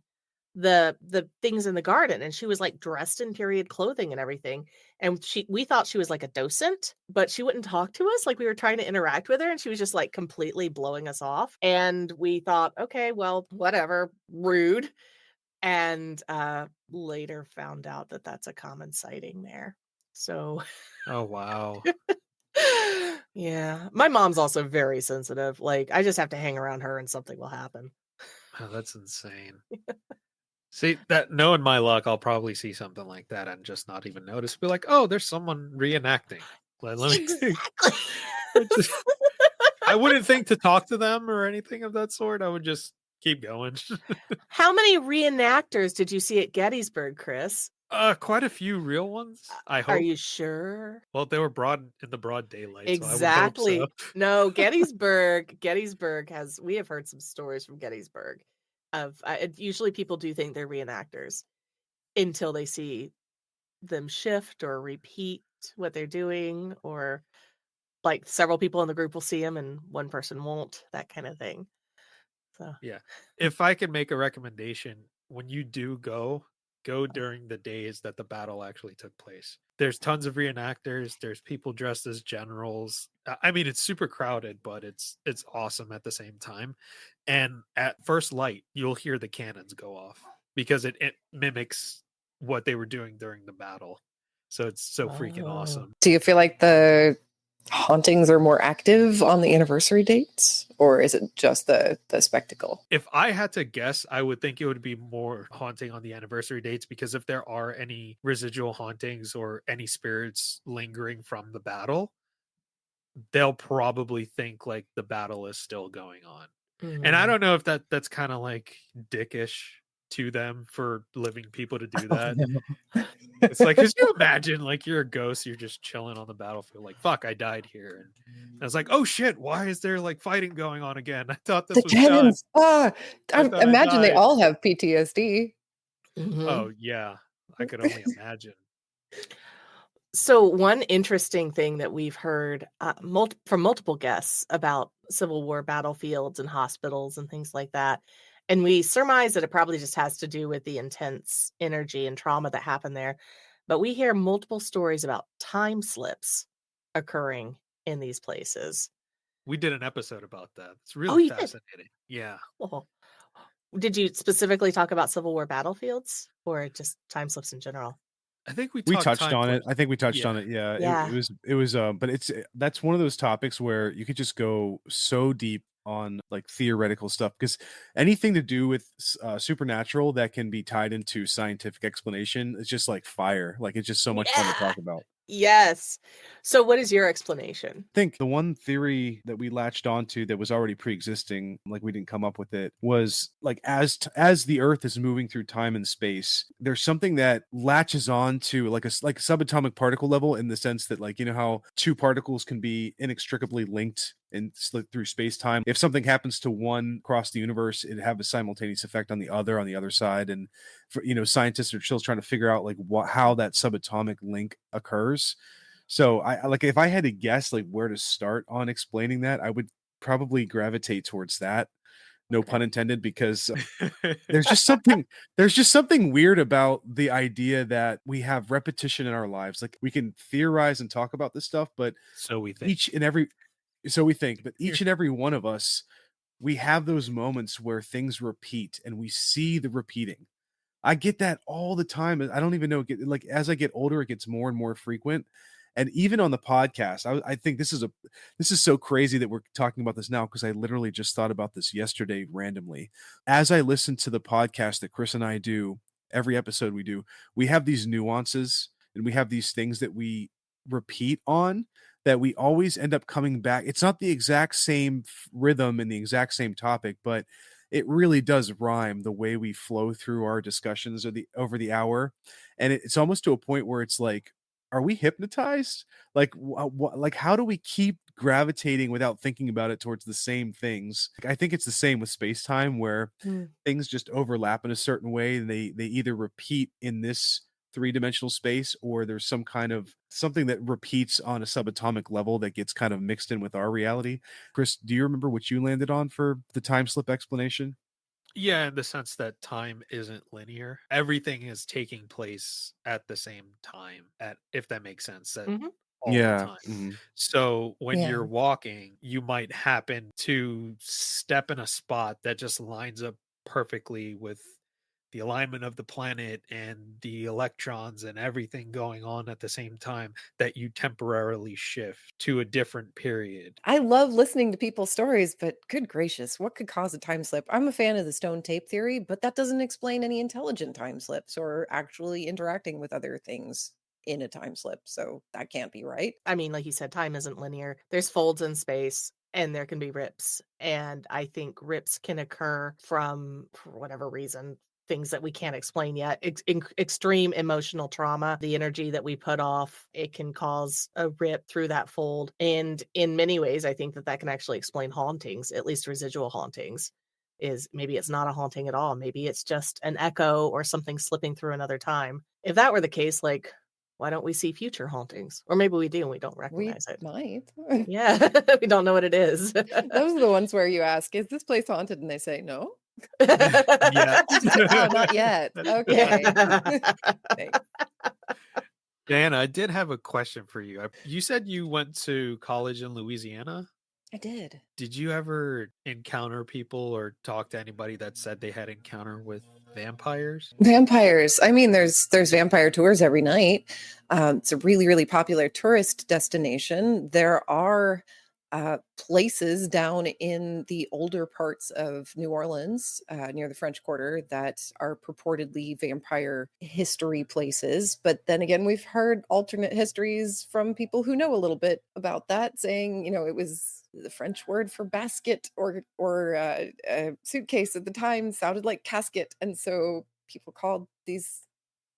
[SPEAKER 2] the things in the garden, and she was, like, dressed in period clothing and everything, and we thought she was, like, a docent, but she wouldn't talk to us, like, we were trying to interact with her, and she was just, like, completely blowing us off, and we thought, "Okay, well, whatever, rude," and, later found out that that's a common sighting there. So
[SPEAKER 1] Oh, wow.
[SPEAKER 2] yeah. My mom's also very sensitive, like, I just have to hang around her and something will happen.
[SPEAKER 1] Oh, that's insane. See, that knowing my luck, I'll probably see something like that and just not even notice. Be like, oh, there's someone reenacting. Let me see.
[SPEAKER 2] Exactly.
[SPEAKER 1] I wouldn't think to talk to them or anything of that sort. I would just keep going.
[SPEAKER 2] How many reenactors did you see at Gettysburg, Chris?
[SPEAKER 1] Quite a few real ones, I
[SPEAKER 2] Are
[SPEAKER 1] hope.
[SPEAKER 2] you sure?
[SPEAKER 1] Well, they were in the broad daylight, so I would hope
[SPEAKER 2] Exactly.
[SPEAKER 1] so.
[SPEAKER 2] No, Gettysburg we have heard some stories from Gettysburg of usually people do think they're reenactors until they see them shift or repeat what they're doing, or like several people in the group will see them and one person won't, that kind of thing. So
[SPEAKER 1] Yeah. If I can make a recommendation, when you do go during the days that the battle actually took place. There's tons of reenactors, there's people dressed as generals. I mean, it's super crowded, but it's awesome at the same time. And at first light, you'll hear the cannons go off because it mimics what they were doing during the battle. So it's so freaking awesome.
[SPEAKER 3] Do you feel like the hauntings are more active on the anniversary dates, or is it just the spectacle?
[SPEAKER 1] If I had to guess, I would think it would be more haunting on the anniversary dates, because if there are any residual hauntings or any spirits lingering from the battle, they'll probably think like the battle is still going on. And I don't know if that's kind of like dickish to them for living people to do
[SPEAKER 3] Oh,
[SPEAKER 1] that.
[SPEAKER 3] no.
[SPEAKER 1] It's like, could you imagine, like, you're a ghost, you're just chilling on the battlefield, like, fuck, I died here. And it's like, oh shit, why is there like fighting going on again? I thought
[SPEAKER 3] The
[SPEAKER 1] this was done.
[SPEAKER 3] cannons. I
[SPEAKER 1] I thought I
[SPEAKER 3] imagine they
[SPEAKER 1] died.
[SPEAKER 3] all have PTSD.
[SPEAKER 2] Mhm.
[SPEAKER 1] Oh yeah, I could only imagine.
[SPEAKER 2] So one interesting thing that we've heard from multiple guests about Civil War battlefields and hospitals and things like that, and we surmise that it probably just has to do with the intense energy and trauma that happened there, but we hear multiple stories about time slips occurring in these places.
[SPEAKER 1] We did an episode about that. It's
[SPEAKER 2] Oh,
[SPEAKER 1] really
[SPEAKER 2] you did?
[SPEAKER 1] fascinating. Yeah.
[SPEAKER 2] Oh. Did you specifically talk about Civil War battlefields or just time slips in general?
[SPEAKER 1] I think we
[SPEAKER 4] We
[SPEAKER 1] talked
[SPEAKER 4] touched
[SPEAKER 1] time
[SPEAKER 4] on it.
[SPEAKER 1] flips.
[SPEAKER 4] I think we touched
[SPEAKER 1] Yeah.
[SPEAKER 4] on it. Yeah.
[SPEAKER 2] Yeah.
[SPEAKER 4] It was but that's one of those topics where you could just go so deep on like theoretical stuff, because anything to do with supernatural that can be tied into scientific explanation is just like fire. Like it's just so much fun to
[SPEAKER 2] Yeah.
[SPEAKER 4] talk about.
[SPEAKER 2] Yes. So what is your explanation?
[SPEAKER 4] I think the one theory that we latched onto that was already pre-existing, like we didn't come up with it, was like as the Earth is moving through time and space, there's something that latches on to like a subatomic particle level, in the sense that, like, you know how two particles can be inextricably linked and slip through space-time. If something happens to one across the universe, it have a simultaneous effect on the other side. And for, scientists are still trying to figure out like how that subatomic link occurs. So I like, if I had to guess like where to start on explaining that, I would probably gravitate towards that. No
[SPEAKER 2] Okay.
[SPEAKER 4] pun intended, because there's just something weird about the idea that we have repetition in our lives. Like, we can theorize and talk about this stuff, but
[SPEAKER 1] So we think.
[SPEAKER 4] each and every one of us, we have those moments where things repeat and we see the repeating. I get that all the time. I don't even know, like, as I get older, it gets more and more frequent. And even on the podcast, I think this is so crazy that we're talking about this now, because I literally just thought about this yesterday randomly. As I listen to the podcast that Chris and I do, every episode we have these nuances and we have these things that we repeat on, that we always end up coming back. It's not the exact same rhythm and the exact same topic, but it really does rhyme the way we flow through our discussions over the hour. And it's almost to a point where it's like, are we hypnotized? Like, like, how do we keep gravitating without thinking about it towards the same things? Like, I think it's the same with space time, where things just overlap in a certain way, and they either repeat in this three-dimensional space, or there's some kind of something that repeats on a subatomic level that gets kind of mixed in with our reality. Chris, do you remember what you landed on for the time slip explanation?
[SPEAKER 1] Yeah, in the sense that time isn't linear. Everything is taking place at the same time, if that makes sense, all the
[SPEAKER 4] Yeah.
[SPEAKER 1] time.
[SPEAKER 4] Mhm.
[SPEAKER 1] So when
[SPEAKER 3] Yeah.
[SPEAKER 1] you're walking, you might happen to step in a spot that just lines up perfectly with the alignment of the planet and the electrons and everything going on at the same time, that you temporarily shift to a different period.
[SPEAKER 3] I love listening to people's stories, but good gracious, what could cause a time slip? I'm a fan of the stone tape theory, but that doesn't explain any intelligent time slips or actually interacting with other things in a time slip. So that can't be right.
[SPEAKER 2] I mean, like you said, time isn't linear. There's folds in space and there can be rips. And I think rips can occur from, for whatever reason, things that we can't explain yet. Extreme emotional trauma, the energy that we put off, it can cause a rip through that fold. And in many ways, I think that can actually explain hauntings, at least residual hauntings. Is maybe it's not a haunting at all. Maybe it's just an echo or something slipping through another time. If that were the case, like, why don't we see future hauntings? Or maybe we do and we don't
[SPEAKER 3] We
[SPEAKER 2] recognize it.
[SPEAKER 3] might.
[SPEAKER 2] Yeah, we don't know what it is.
[SPEAKER 3] Those are the ones where you ask, is this place haunted? And they say, no.
[SPEAKER 1] Yeah.
[SPEAKER 3] Oh, not yet. Okay. Thanks.
[SPEAKER 1] Diana, I did have a question for you. You said you went to college in Louisiana.
[SPEAKER 3] I did.
[SPEAKER 1] Did you ever encounter people or talk to anybody that said they had encounter with vampires?
[SPEAKER 3] Vampires. I mean, there's vampire tours every night. It's a really, really popular tourist destination. There are places down in the older parts of New Orleans, near the French Quarter, that are purportedly vampire history places. But then again, we've heard alternate histories from people who know a little bit about that, saying, it was the French word for basket or suitcase at the time sounded like casket, and so people called these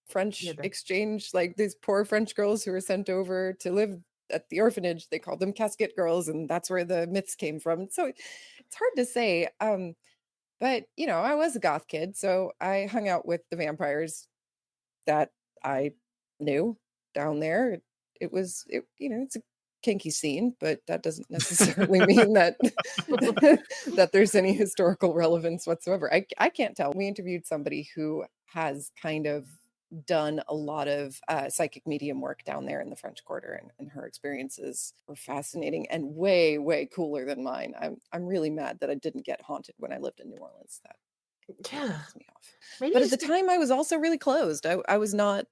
[SPEAKER 3] French exchange, like these poor French girls who were sent over to live at the orphanage, they called them casket girls, and that's where the myths came from. So it's hard to say. But I was a goth kid, so I hung out with the vampires that I knew down there. It's a kinky scene, but that doesn't necessarily mean that that there's any historical relevance whatsoever. I can't tell. We interviewed somebody who has kind of done a lot of psychic medium work down there in the French Quarter, and her experiences were fascinating and way, way cooler than mine. I'm really mad that I didn't get haunted when I lived in New Orleans. That pisses me off.
[SPEAKER 2] Maybe
[SPEAKER 3] But at the time, I was also really closed. I was not.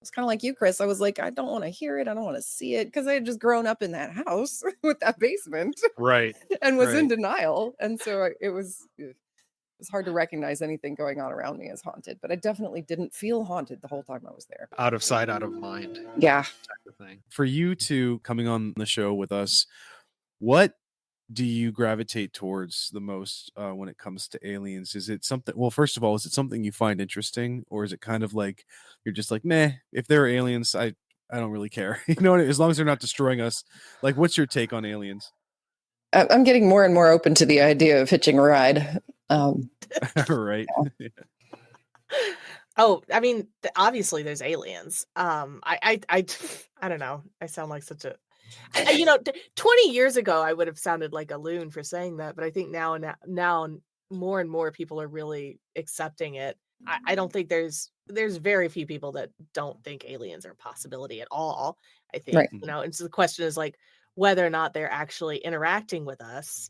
[SPEAKER 3] It's kind of like you, Chris. I was like, I don't want to hear it. I don't want to see it, because I had just grown up in that house with that basement,
[SPEAKER 1] Right.
[SPEAKER 3] and was in
[SPEAKER 1] Right.
[SPEAKER 3] denial. And so it was hard to recognize anything going on around me as haunted. But I definitely didn't feel haunted the whole time I was there.
[SPEAKER 1] Out of sight, out of mind
[SPEAKER 3] Yeah.
[SPEAKER 1] type of thing.
[SPEAKER 4] For you two coming on the show with us, what do you gravitate towards the most when it comes to aliens? Is it something, well, first of all, is it something you find interesting, or is it kind of like you're just like, meh, if they're aliens, I don't really care. As long as they're not destroying us. Like, what's your take on aliens?
[SPEAKER 3] I'm getting more and more open to the idea of hitching a ride.
[SPEAKER 4] Right.
[SPEAKER 2] Oh, I mean, obviously there's aliens. I don't know. I sound like such a, 20 years ago, I would have sounded like a loon for saying that, but I think now more and more people are really accepting it. I don't think there's very few people that don't think aliens are a possibility at all. I think,
[SPEAKER 3] Right.
[SPEAKER 2] And so the question is like whether or not they're actually interacting with us.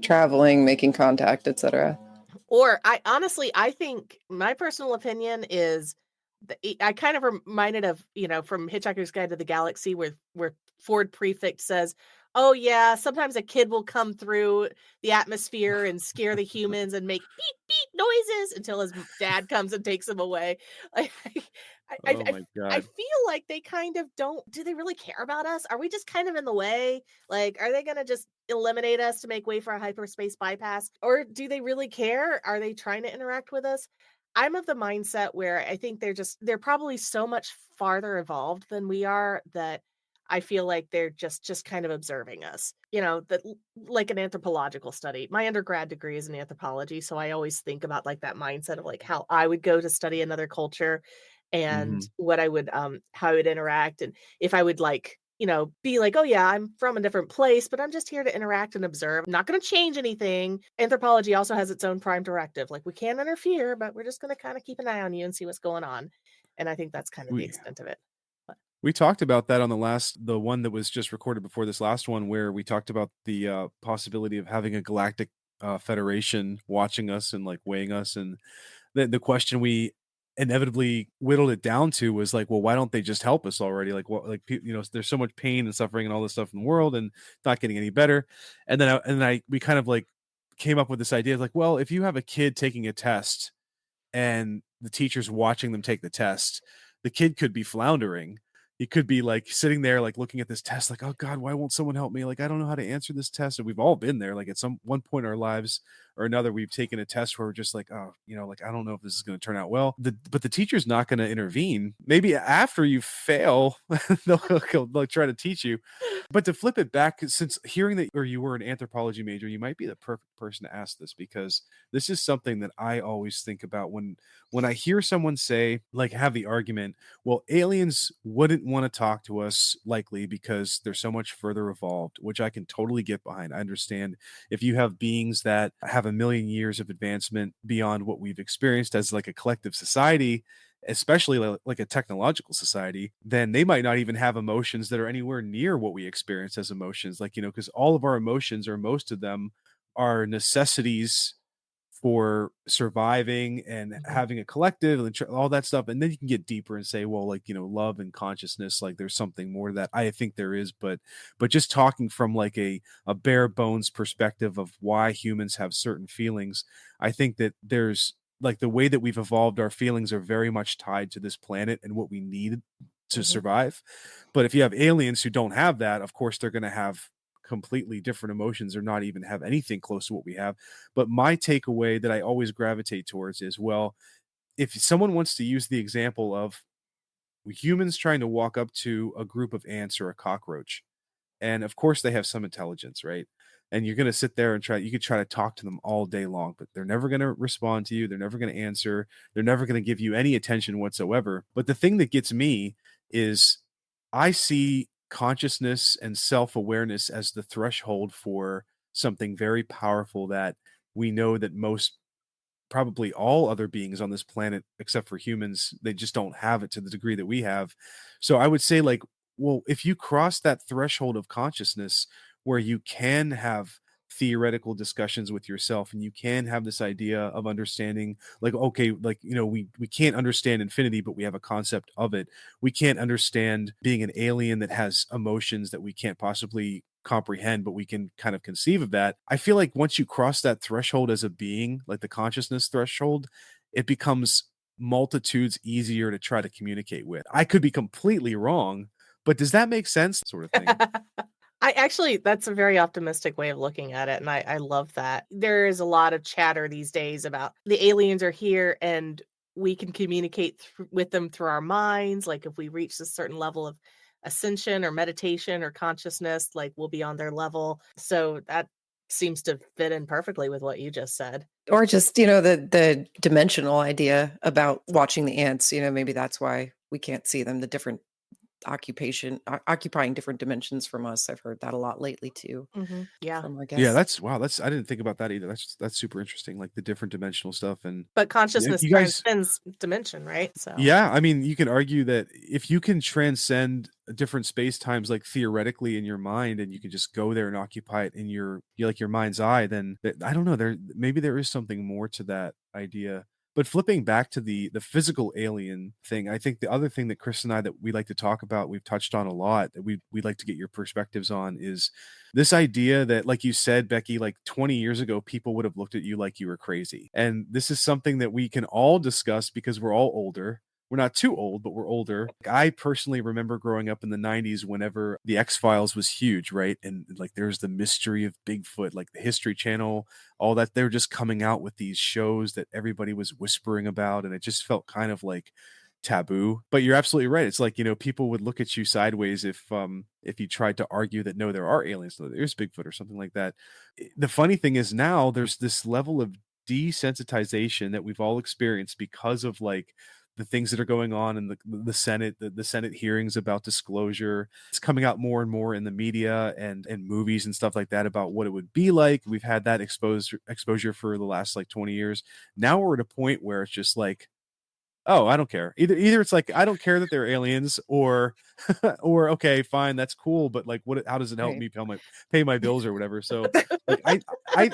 [SPEAKER 3] Traveling, making contact, etc.
[SPEAKER 2] Or I think my personal opinion is I kind of reminded of, from Hitchhiker's Guide to the Galaxy, where Ford Prefect says, oh yeah, sometimes a kid will come through the atmosphere and scare the humans and make beep beep noises until his dad comes and takes him away. Like,
[SPEAKER 4] Oh my
[SPEAKER 2] I
[SPEAKER 4] God.
[SPEAKER 2] feel like they kind of do they really care about us? Are we just kind of in the way? Like, are they going to just eliminate us to make way for a hyperspace bypass? Or do they really care? Are they trying to interact with us? I'm of the mindset where I think they're probably so much farther evolved than we are that I feel like they're just kind of observing us, that like an anthropological study. My undergrad degree is in anthropology, so I always think about like that mindset of like how I would go to study another culture and what I would how I would interact, and if I would like be like, oh yeah, I'm from a different place, but I'm just here to interact and observe. I'm not going to change anything. Anthropology also has its own prime directive. Like, we can't interfere, but we're just going to kind of keep an eye on you and see what's going on. And I think that's kind of the extent of it.
[SPEAKER 4] We talked about that on the one that was just recorded before this last one, where we talked about the possibility of having a galactic federation watching us and like weighing us. And the question we inevitably whittled it down to was like, well, why don't they just help us already? Like, what, like, there's so much pain and suffering and all this stuff in the world, and not getting any better. And then we kind of like came up with this idea of like, well, if you have a kid taking a test and the teacher's watching them take the test, the kid could be floundering. He could be like sitting there, like looking at this test, like, oh God, why won't someone help me? Like, I don't know how to answer this test. And we've all been there. Like, at some one point in our lives or another, we've taken a test where we're just like, oh, like, I don't know if this is going to turn out well. But the teacher's not going to intervene. Maybe after you fail, they'll try to teach you. But to flip it back, since hearing that, or you were an anthropology major, you might be the perfect person to ask this, because this is something that I always think about when I hear someone say, like, have the argument, well, aliens wouldn't want to talk to us likely because they're so much further evolved, which I can totally get behind. I understand if you have beings that have a million years of advancement beyond what we've experienced as like a collective society, especially like a technological society, then they might not even have emotions that are anywhere near what we experience as emotions. Like, because all of our emotions, or most of them, are necessities for surviving and
[SPEAKER 2] Mhm.
[SPEAKER 4] having a collective and all that stuff. And then you can get deeper and say, well, like, love and consciousness, like there's something more to that. I think there is, but just talking from like a bare bones perspective of why humans have certain feelings, I think that there's like the way that we've evolved, our feelings are very much tied to this planet and what we need to
[SPEAKER 2] Mhm.
[SPEAKER 4] survive. But if you have aliens who don't have that, of course they're going to have completely different emotions or not even have anything close to what we have. But my takeaway that I always gravitate towards is, well, if someone wants to use the example of humans trying to walk up to a group of ants or a cockroach, and of course they have some intelligence, right? And you're going to sit there and you could try to talk to them all day long, but they're never going to respond to you. They're never going to answer. They're never going to give you any attention whatsoever. But the thing that gets me is I see consciousness and self-awareness as the threshold for something very powerful that we know that most, probably all other beings on this planet except for humans, they just don't have it to the degree that we have. So I would say, like, well, if you cross that threshold of consciousness where you can have theoretical discussions with yourself and you can have this idea of understanding, like, okay, like, we can't understand infinity, but we have a concept of it. We can't understand being an alien that has emotions that we can't possibly comprehend, but we can kind of conceive of that. I feel like once you cross that threshold as a being, like the consciousness threshold, it becomes multitudes easier to try to communicate with. I could be completely wrong, but does that make sense? Sort of thing.
[SPEAKER 2] That's a very optimistic way of looking at it, and I love that. There is a lot of chatter these days about the aliens are here and we can communicate with them through our minds. Like if we reach a certain level of ascension or meditation or consciousness, like we'll be on their level. So that seems to fit in perfectly with what you just said.
[SPEAKER 3] Or just, the dimensional idea about watching the ants, maybe that's why we can't see them, the different occupying different dimensions from us. I've heard that a lot lately too
[SPEAKER 2] Yeah.
[SPEAKER 3] from our
[SPEAKER 4] Yeah,
[SPEAKER 3] guests.
[SPEAKER 4] that's wow. I didn't think about that either. That's super interesting, like the different dimensional stuff. And
[SPEAKER 2] But consciousness
[SPEAKER 4] you guys,
[SPEAKER 2] transcends dimension, right? So
[SPEAKER 4] yeah, I mean, you can argue that if you can transcend different space times, like theoretically in your mind, and you can just go there and occupy it in like your mind's eye, then I don't know, maybe there is something more to that idea. But flipping back to the physical alien thing, I think the other thing that Chris and I that we like to talk about, we've touched on a lot, that we'd like to get your perspectives on, is this idea that, like you said, Becky, like 20 years ago, people would have looked at you like you were crazy. And this is something that we can all discuss because we're all older. We're not too old, but we're older. I personally remember growing up in the 90s whenever the X-Files was huge, right? And like there's the mystery of Bigfoot, like the History Channel, all that. They were just coming out with these shows that everybody was whispering about, and it just felt kind of like taboo. But you're absolutely right. It's like, people would look at you sideways if you tried to argue that no, there are aliens, no, there's Bigfoot or something like that. The funny thing is now there's this level of desensitization that we've all experienced because of like the things that are going on in the Senate, the Senate hearings about disclosure. It's coming out more and more in the media and movies and stuff like that about what it would be like. We've had that exposure for the last like 20 years. Now we're at a point where it's just like, oh, I don't care. Either it's like I don't care that they're aliens, or or okay, fine, that's cool, but like how does it help
[SPEAKER 3] Right.
[SPEAKER 4] me pay my bills or whatever? So like I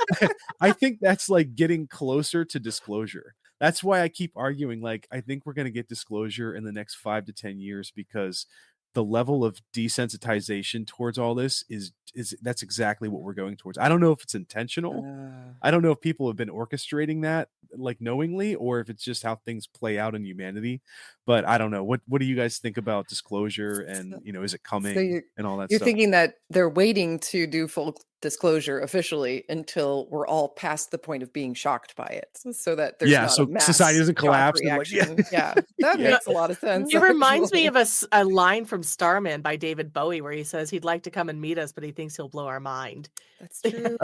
[SPEAKER 4] I think that's like getting closer to disclosure. That's why I keep arguing, like I think we're going to get disclosure in the next 5 to 10 years, because the level of desensitization towards all this is that's exactly what we're going towards. I don't know if it's intentional. I don't know if people have been orchestrating that like knowingly, or if it's just how things play out in humanity. But I don't know. What do you guys think about disclosure, and is it
[SPEAKER 3] So
[SPEAKER 4] coming and all that
[SPEAKER 3] you're
[SPEAKER 4] stuff?
[SPEAKER 3] thinking that they're waiting to do full disclosure officially until we're all past the point of being shocked by it, so that there's
[SPEAKER 4] Yeah,
[SPEAKER 3] not a
[SPEAKER 4] so society
[SPEAKER 3] mass
[SPEAKER 4] doesn't
[SPEAKER 3] shock
[SPEAKER 4] collapse and like, yeah.
[SPEAKER 3] reaction. Yeah, that
[SPEAKER 4] Yeah.
[SPEAKER 3] makes a lot of sense.
[SPEAKER 2] it reminds me
[SPEAKER 3] Actually.
[SPEAKER 2] of a line from Starman by David Bowie where he says he'd like to come and meet us, but he thinks he'll blow our mind.
[SPEAKER 3] That's true.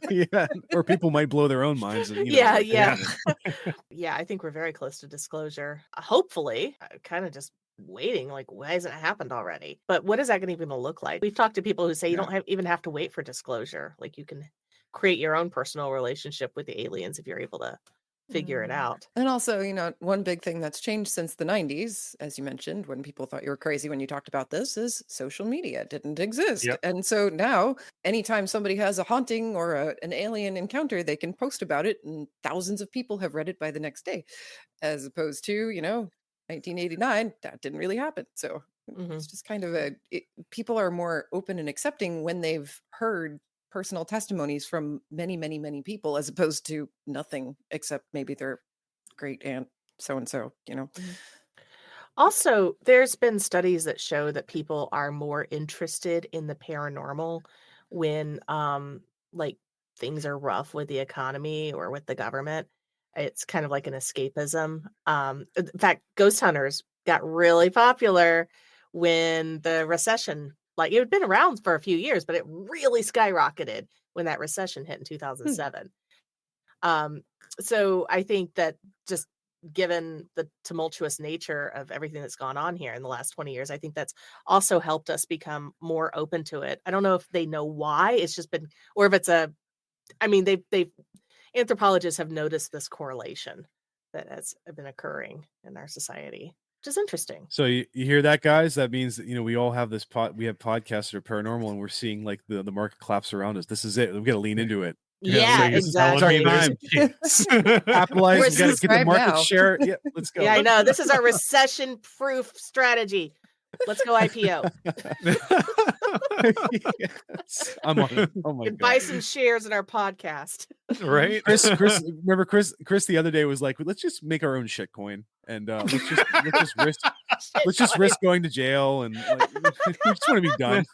[SPEAKER 4] Yeah, or people might blow their own minds, and
[SPEAKER 2] Yeah,
[SPEAKER 4] like,
[SPEAKER 2] yeah.
[SPEAKER 1] Yeah.
[SPEAKER 2] Yeah, I think we're very close to disclosure. Hopefully, kind of just waiting, like, why hasn't it happened already? But what is that going to even look like? We've talked to people who say you
[SPEAKER 4] yeah.
[SPEAKER 2] don't even have to wait for disclosure. Like you can create your own personal relationship with the aliens if you're able to figure it out.
[SPEAKER 3] And also, one big thing that's changed since the 90s, as you mentioned, when people thought you were crazy when you talked about this, is social media didn't exist.
[SPEAKER 1] Yep.
[SPEAKER 3] And so now, anytime somebody has a haunting or an alien encounter, they can post about it, and thousands of people have read it by the next day, as opposed to, 1989, that didn't really happen. So
[SPEAKER 2] Mhm.
[SPEAKER 3] it's just kind of people are more open and accepting when they've heard personal testimonies from many, many, many people, as opposed to nothing except maybe their great aunt so and so.
[SPEAKER 2] Mhm. Also, there's been studies that show that people are more interested in the paranormal when, like, things are rough with the economy or with the government. It's kind of like an escapism. In fact, ghost hunters got really popular when the recession, like, it had been around for a few years, but it really skyrocketed when that recession hit in
[SPEAKER 3] Hmm.
[SPEAKER 2] 2007. So I think that just given the tumultuous nature of everything that's gone on here in the last 20 years, I think that's also helped us become more open to it. I don't know if they know why. It's just been, or if it's I mean, they've anthropologists have noticed this correlation that has been occurring in our society, which is interesting.
[SPEAKER 4] So you hear that, guys? That means that we all have we have podcasts that are paranormal, and we're seeing like the market collapse around us. This is it. We got to lean into it.
[SPEAKER 2] Yeah,
[SPEAKER 1] so you're telling
[SPEAKER 2] exactly.
[SPEAKER 1] me there's
[SPEAKER 4] Time.
[SPEAKER 1] a chance.
[SPEAKER 4] Capitalize.
[SPEAKER 2] We're
[SPEAKER 4] We got to get the
[SPEAKER 3] subscribe
[SPEAKER 4] market
[SPEAKER 3] now.
[SPEAKER 4] share. Yeah, let's go.
[SPEAKER 2] Yeah, I know. This is our recession-proof strategy. Let's go IPO.
[SPEAKER 4] Yes, I'm on it. Oh my
[SPEAKER 2] And buy
[SPEAKER 4] god.
[SPEAKER 2] some shares in our podcast.
[SPEAKER 1] Right?
[SPEAKER 4] Chris, remember Chris the other day was like, let's just make our own shit coin, and let's just risk going to jail, and like, we just want to be done.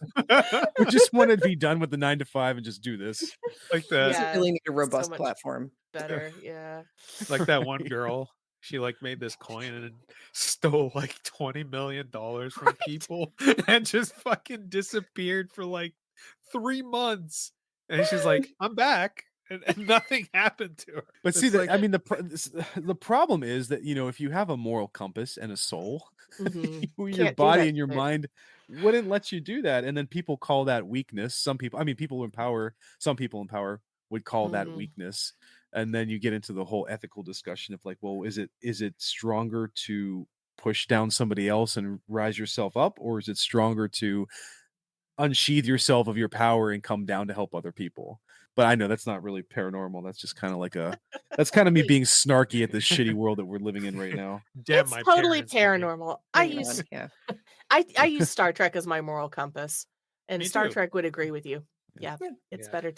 [SPEAKER 4] We just want to be done with the 9 to 5 and just do this.
[SPEAKER 1] Like that.
[SPEAKER 3] Doesn't really need a robust
[SPEAKER 2] much
[SPEAKER 3] platform.
[SPEAKER 2] better. Yeah.
[SPEAKER 1] Like that one girl. She like made this coin and stole like $20 million from people and just fucking disappeared for like 3 months. And she's like, I'm back. And nothing happened to her.
[SPEAKER 4] But see,
[SPEAKER 1] It's like,
[SPEAKER 4] I mean, the problem is that if you have a moral compass and a soul,
[SPEAKER 2] Mhm.
[SPEAKER 4] your
[SPEAKER 2] Can't do
[SPEAKER 4] body
[SPEAKER 2] that
[SPEAKER 4] and your
[SPEAKER 2] shit.
[SPEAKER 4] mind wouldn't let you do that. And then people call that weakness. Some people in power would call that
[SPEAKER 2] Mhm.
[SPEAKER 4] weakness. And then you get into the whole ethical discussion of like, well, is it stronger to push down somebody else and rise yourself up, or is it stronger to unsheath yourself of your power and come down to help other people? But I know that's not really paranormal. That's just kind of that's kind of me being snarky at this shitty world that we're living in right now.
[SPEAKER 1] damn,
[SPEAKER 2] It's
[SPEAKER 1] my
[SPEAKER 2] totally
[SPEAKER 1] parents. I mean,
[SPEAKER 2] paranormal.
[SPEAKER 3] Hang on, yeah.
[SPEAKER 2] I use Star Trek as my moral compass, and
[SPEAKER 1] Me
[SPEAKER 2] Star
[SPEAKER 1] too.
[SPEAKER 2] Trek would agree with you. Yeah,
[SPEAKER 3] Yeah.
[SPEAKER 2] it's
[SPEAKER 1] Yeah.
[SPEAKER 2] better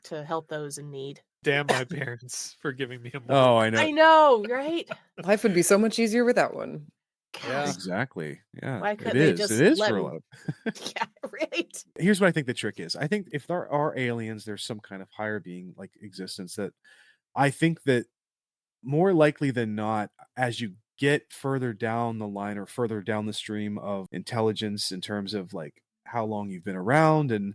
[SPEAKER 2] to help those in need.
[SPEAKER 1] Damn my parents for giving me a
[SPEAKER 4] Oh,
[SPEAKER 1] moral.
[SPEAKER 4] I know.
[SPEAKER 2] I know, right?
[SPEAKER 3] Life would be so much easier without one.
[SPEAKER 1] Yeah.
[SPEAKER 2] Gosh,
[SPEAKER 4] Exactly. Yeah.
[SPEAKER 2] why
[SPEAKER 4] It
[SPEAKER 2] couldn't they
[SPEAKER 4] is.
[SPEAKER 2] just
[SPEAKER 4] It is
[SPEAKER 2] let
[SPEAKER 4] for a
[SPEAKER 2] me-
[SPEAKER 4] lot of
[SPEAKER 2] yeah, right.
[SPEAKER 4] Here's what I think the trick is. I think if there are aliens, there's some kind of higher being like existence that I think that more likely than not, as you get further down the line or further down the stream of intelligence in terms of like how long you've been around and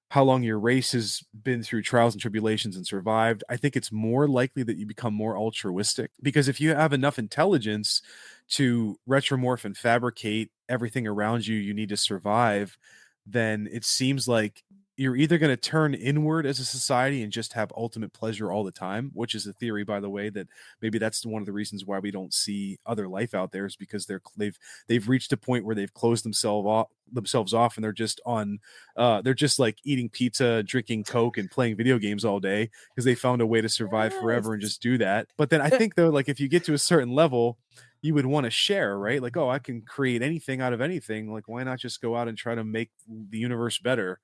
[SPEAKER 4] how long your race has been through trials and tribulations and survived, I think it's more likely that you become more altruistic. Because if you have enough intelligence to retromorph and fabricate everything around you you need to survive, then it seems like you're either going to turn inward as a society and just have ultimate pleasure all the time, which is a theory, by the way, that maybe that's one of the reasons why we don't see other life out there, is because they've reached a point where they've closed themselves off and they're just like eating pizza, drinking Coke, and playing video games all day because they found a way to survive forever and just do that. But then I think though, like if you get to a certain level, you would want to share, right? Like, oh, I can create anything out of anything. Like, why not just go out and try to make the universe better?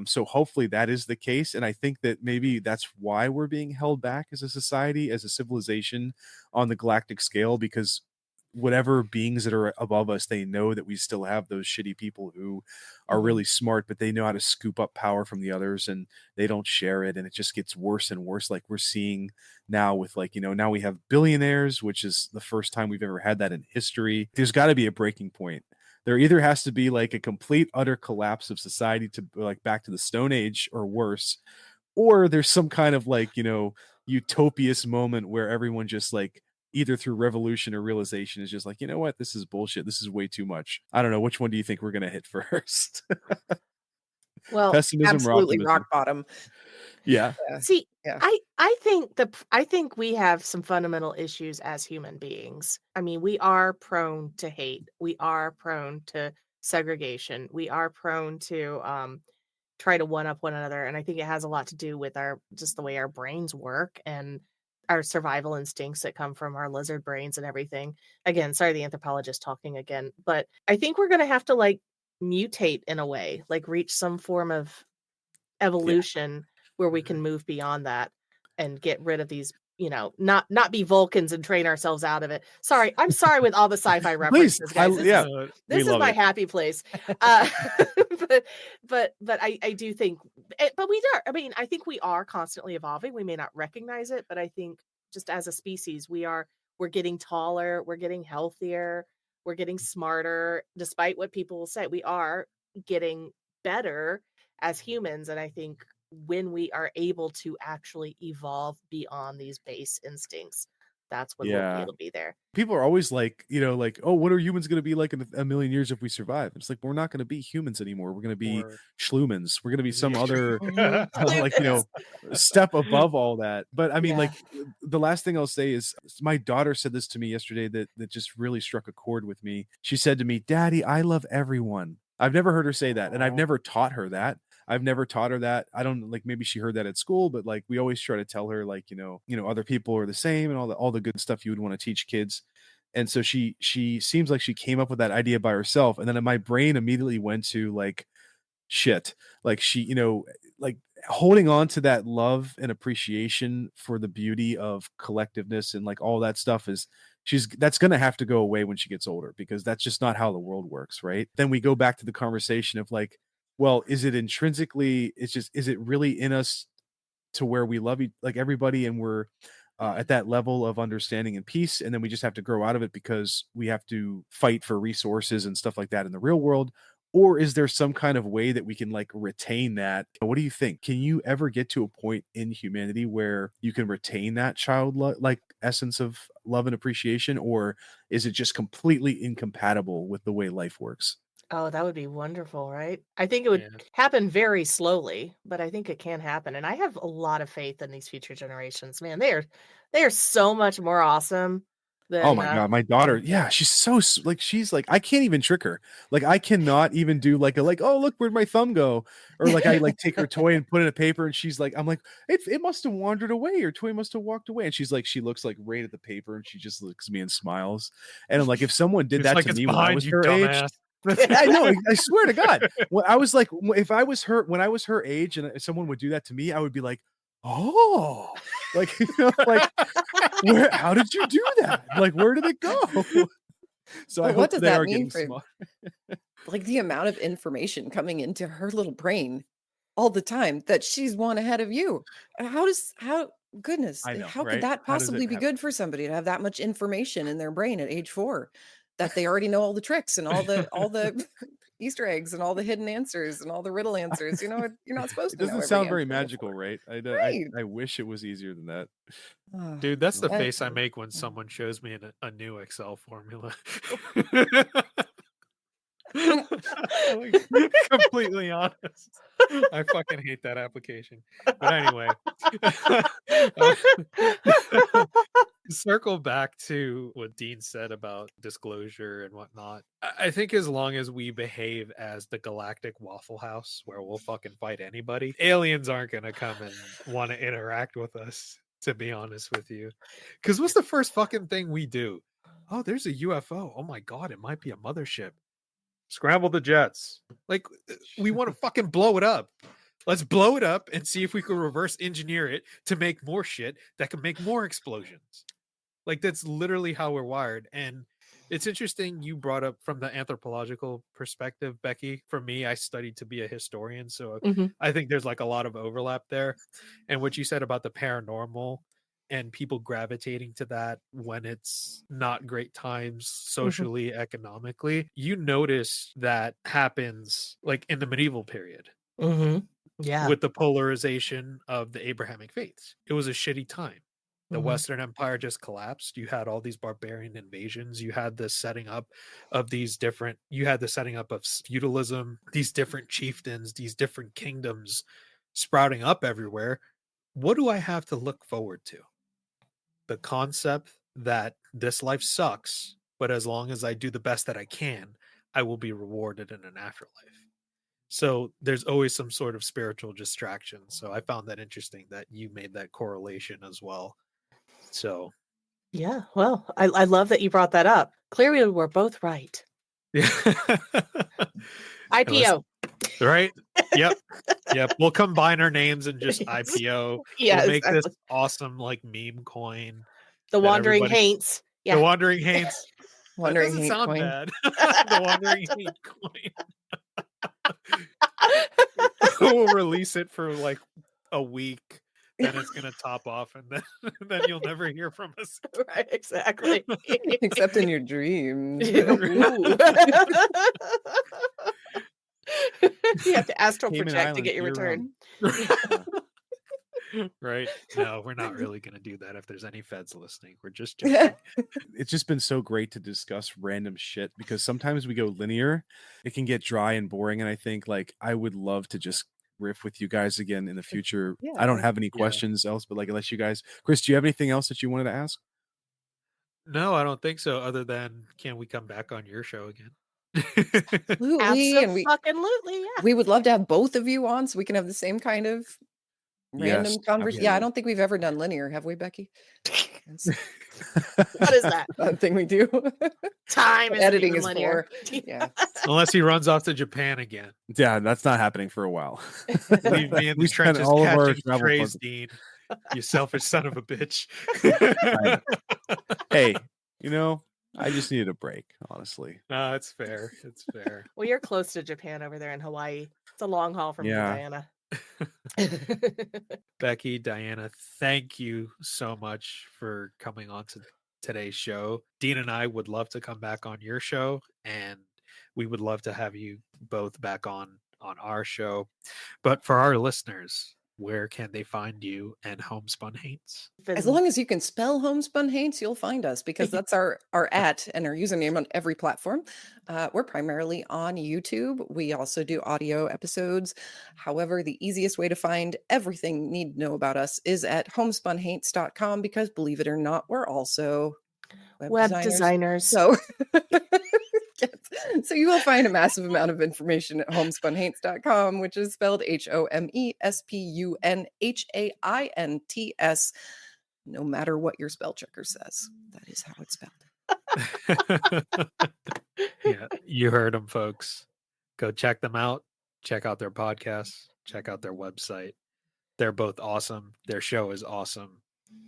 [SPEAKER 4] So hopefully that is the case. And I think that maybe that's why we're being held back as a society, as a civilization on the galactic scale, because whatever beings that are above us, they know that we still have those shitty people who are really smart, but they know how to scoop up power from the others and they don't share it. And it just gets worse and worse. Like we're seeing now with like, now we have billionaires, which is the first time we've ever had that in history. There's got to be a breaking point. There either has to be like a complete utter collapse of society to like back to the Stone Age or worse, or there's some kind of like, utopias moment where everyone just like either through revolution or realization is just like, you know what, this is bullshit. This is way too much. I don't know. Which one do you think we're going to hit first?
[SPEAKER 2] Well,
[SPEAKER 4] Pessimism or
[SPEAKER 3] Absolutely
[SPEAKER 4] optimism?
[SPEAKER 3] rock bottom.
[SPEAKER 4] Yeah.
[SPEAKER 2] see,
[SPEAKER 3] Yeah.
[SPEAKER 2] I think we have some fundamental issues as human beings. I mean, we are prone to hate. We are prone to segregation. We are prone to try to one up one another, and I think it has a lot to do with our just the way our brains work and our survival instincts that come from our lizard brains and everything. Again, sorry, the anthropologist talking again, but I think we're going to have to like mutate in a way, like reach some form of
[SPEAKER 4] Yeah.
[SPEAKER 2] evolution where we can move beyond that and get rid of these, not be Vulcans and train ourselves out of it. Sorry, I'm sorry with all the sci-fi
[SPEAKER 4] Please,
[SPEAKER 2] references, guys.
[SPEAKER 4] yeah, we
[SPEAKER 2] This is
[SPEAKER 4] love
[SPEAKER 2] my
[SPEAKER 4] it.
[SPEAKER 2] happy place. Uh, but I do think, but we are. I mean, I think we are constantly evolving. We may not recognize it, but I think just as a species, we're getting taller, we're getting healthier, we're getting smarter. Despite what people will say, we are getting better as humans, and I think when we are able to actually evolve beyond these base instincts, that's when we'll be
[SPEAKER 4] Yeah.
[SPEAKER 2] able to be there.
[SPEAKER 4] People are always like, like, oh, what are humans going to be like in a million years if we survive? It's like, we're not going to be humans anymore. We're going to be
[SPEAKER 1] Or
[SPEAKER 4] schlumans. We're going to be some
[SPEAKER 1] Yeah.
[SPEAKER 4] other,
[SPEAKER 2] Mhm.
[SPEAKER 4] like, step above all that. But I mean,
[SPEAKER 2] Yeah.
[SPEAKER 4] like, the last thing I'll say is my daughter said this to me yesterday that just really struck a chord with me. She said to me, Daddy, I love everyone. I've never heard her say that. And I've
[SPEAKER 1] Aw.
[SPEAKER 4] never taught her that. I've never taught her that. I don't like, maybe she heard that at school, but like we always try to tell her like, other people are the same and all the good stuff you would want to teach kids. And so she seems like she came up with that idea by herself. And then my brain immediately went to like, shit, like she, like holding on to that love and appreciation for the beauty of collectiveness and like all that stuff that's going to have to go away when she gets older, because that's just not how the world works. Right. Then we go back to the conversation of like, well, is it intrinsically, is it really in us to where we love like everybody and we're at that level of understanding and peace, and then we just have to grow out of it because we have to fight for resources and stuff like that in the real world? Or is there some kind of way that we can like retain that? What do you think? Can you ever get to a point in humanity where you can retain that like essence of love and appreciation, or is it just completely incompatible with the way life works?
[SPEAKER 2] Oh, that would be wonderful, right? I think it would
[SPEAKER 1] Yeah.
[SPEAKER 2] happen very slowly, but I think it can happen. And I have a lot of faith in these future generations. Man, they are so much more awesome
[SPEAKER 4] Oh
[SPEAKER 2] than
[SPEAKER 4] my God, my daughter, yeah, she's so like, she's like, I can't even trick her. Like, I cannot even do like oh, look, where'd my thumb go? Or like, I like take her toy and put it in a paper, and she's like, I'm like, it must have wandered away. Your toy must have walked away. And she's like, she looks like right at the paper, and she just looks at me and smiles. And I'm like, if someone did
[SPEAKER 1] It's
[SPEAKER 4] that
[SPEAKER 1] like
[SPEAKER 4] to
[SPEAKER 1] it's
[SPEAKER 4] me when I
[SPEAKER 1] behind
[SPEAKER 4] was
[SPEAKER 1] you,
[SPEAKER 4] her age,
[SPEAKER 1] dumbass.
[SPEAKER 4] I know, I swear to God, when I was like, if I was her when I was her age, and someone would do that to me, I would be like, oh, like, like, how did you do that? Like, where did it go? So I
[SPEAKER 3] But what
[SPEAKER 4] hope
[SPEAKER 3] does
[SPEAKER 4] they
[SPEAKER 3] that
[SPEAKER 4] are
[SPEAKER 3] mean
[SPEAKER 4] getting
[SPEAKER 3] for
[SPEAKER 4] smart.
[SPEAKER 3] like the amount of information coming into her little brain all the time that she's one ahead of you? How goodness,
[SPEAKER 4] I know,
[SPEAKER 3] how could
[SPEAKER 4] right?
[SPEAKER 3] that
[SPEAKER 4] How does it
[SPEAKER 3] possibly be
[SPEAKER 4] happen?
[SPEAKER 3] good for somebody to have that much information in their brain at age 4 that they already know all the tricks and all the Easter eggs and all the hidden answers and all the riddle answers? You're not supposed
[SPEAKER 4] It
[SPEAKER 3] to know
[SPEAKER 4] doesn't
[SPEAKER 3] every
[SPEAKER 4] sound very
[SPEAKER 3] answer at
[SPEAKER 4] magical,
[SPEAKER 3] 4.
[SPEAKER 4] right?
[SPEAKER 3] Right.
[SPEAKER 4] I wish it was easier than that.
[SPEAKER 3] Ah,
[SPEAKER 1] Dude, that's the
[SPEAKER 3] that
[SPEAKER 1] face I make when someone shows me a new Excel formula. Like, completely honest. I fucking hate that application. But anyway, circle back to what Dean said about disclosure and whatnot. I think as long as we behave as the galactic Waffle House, where we'll fucking fight anybody, aliens aren't gonna come and want to interact with us, to be honest with you. Because what's the first fucking thing we do? Oh, there's a UFO. Oh my God, it might be a mothership. Scramble the jets. Like, we want to fucking blow it up. Let's blow it up and see if we can reverse engineer it to make more shit that can make more explosions. Like, that's literally how we're wired. And it's interesting you brought up from the anthropological perspective, Becky. For me, I studied to be a historian, so
[SPEAKER 2] Mhm.
[SPEAKER 1] I think there's like a lot of overlap there. And what you said about the paranormal and people gravitating to that when it's not great times socially, economically, you notice that happens like in the medieval period
[SPEAKER 2] Yeah.
[SPEAKER 1] with the polarization of the Abrahamic faiths. It was a shitty time. The
[SPEAKER 2] Mhm.
[SPEAKER 1] Western Empire just collapsed. You had all these barbarian invasions. You had the setting up of feudalism, these different chieftains, these different kingdoms sprouting up everywhere. what do I have to look forward to? The concept that this life sucks, but as long as I do the best that I can, I will be rewarded in an afterlife. So there's always some sort of spiritual distraction. So I found that interesting that you made that correlation as well. So
[SPEAKER 2] Yeah, well, I love that you brought that up. Clearly, we're both right.
[SPEAKER 1] yeah.
[SPEAKER 2] IPO.
[SPEAKER 1] Right? Yep. Yep. We'll combine our names and just
[SPEAKER 2] Yes.
[SPEAKER 1] IPO.
[SPEAKER 2] Yeah,
[SPEAKER 1] We'll make this
[SPEAKER 2] exactly.
[SPEAKER 1] awesome like meme coin.
[SPEAKER 2] The
[SPEAKER 1] that
[SPEAKER 2] Wandering
[SPEAKER 1] everybody-
[SPEAKER 2] Haints.
[SPEAKER 1] The
[SPEAKER 2] Yeah.
[SPEAKER 1] Wandering Haints. That
[SPEAKER 3] Wandering
[SPEAKER 1] doesn't
[SPEAKER 3] Haint
[SPEAKER 1] sound
[SPEAKER 3] coin.
[SPEAKER 1] bad. The Wandering Haint coin. We'll release it for like a week. Then it's gonna top off, and then you'll never hear from us.
[SPEAKER 2] Right, exactly.
[SPEAKER 3] Except in your dreams.
[SPEAKER 2] Ooh. You have to astral
[SPEAKER 4] Cayman
[SPEAKER 2] project to
[SPEAKER 4] Islands
[SPEAKER 2] get your return.
[SPEAKER 4] year-round.
[SPEAKER 1] Right? No, we're not really gonna do that. If there's any feds listening, we're just joking.
[SPEAKER 4] It's just been so great to discuss random shit because sometimes we go linear, it can get dry and boring. And I think like I would love to just riff with you guys again in the future. I don't
[SPEAKER 3] Yeah.
[SPEAKER 4] have any questions else, but like unless you guys, Chris, do you have anything else that you wanted to ask?
[SPEAKER 1] No, I don't think so. Other than, can we come back on your show again?
[SPEAKER 3] Absolutely. And
[SPEAKER 2] Absolutely, yeah.
[SPEAKER 3] we would love to have both of you on so we can have the same kind of random
[SPEAKER 4] Yes,
[SPEAKER 3] conversation. Yeah, I
[SPEAKER 4] absolutely.
[SPEAKER 3] don't think we've ever done linear, have we, Becky? That's
[SPEAKER 2] What is that?
[SPEAKER 3] that thing we do.
[SPEAKER 2] Time
[SPEAKER 3] What
[SPEAKER 2] isn't
[SPEAKER 3] editing
[SPEAKER 2] even
[SPEAKER 3] is
[SPEAKER 2] linear.
[SPEAKER 3] for. Yeah.
[SPEAKER 1] Unless he runs off to Japan again.
[SPEAKER 4] Yeah, that's not happening for a while.
[SPEAKER 1] Leave me in
[SPEAKER 4] We
[SPEAKER 1] the
[SPEAKER 4] spent
[SPEAKER 1] trenches
[SPEAKER 4] all of our
[SPEAKER 1] catching
[SPEAKER 4] travel
[SPEAKER 1] strays,
[SPEAKER 4] funds-
[SPEAKER 1] Dean. You selfish son of a bitch.
[SPEAKER 4] Hey, you know, I just needed a break, honestly.
[SPEAKER 1] No, it's fair. It's fair.
[SPEAKER 2] Well, you're close to Japan over there in Hawaii. It's a long haul from
[SPEAKER 4] Yeah.
[SPEAKER 2] Diana.
[SPEAKER 1] Becky, Diana, thank you so much for coming on to today's show. Dean and I would love to come back on your show, and we would love to have you both back on our show. But for our listeners, where can they find you and Homespun Haints?
[SPEAKER 3] As long as you can spell Homespun Haints, you'll find us because that's our @ and our username on every platform. We're primarily on YouTube. We also do audio episodes. However, the easiest way to find everything you need to know about us is at homespunhaints.com because believe it or not, we're also
[SPEAKER 2] web designers.
[SPEAKER 3] So, yes. So you will find a massive amount of information at homespunhaints.com, which is spelled HOMESPUNHAINTS, no matter what your spell checker says. That is how it's spelled.
[SPEAKER 1] Yeah, you heard them, folks. Go check them out. Check out their podcasts. Check out their website. They're both awesome. Their show is awesome.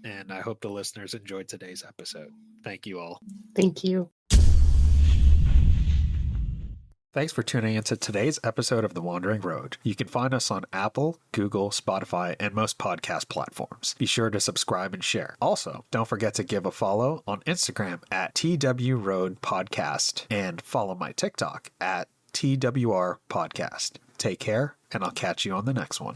[SPEAKER 1] And I hope the listeners enjoyed today's episode. Thank you all.
[SPEAKER 2] Thank you.
[SPEAKER 1] Thanks for tuning into today's episode of The Wandering Road. You can find us on Apple, Google, Spotify, and most podcast platforms. Be sure to subscribe and share. Also, don't forget to give a follow on Instagram at twroadpodcast and follow my TikTok at twrpodcast. Take care, and I'll catch you on the next one.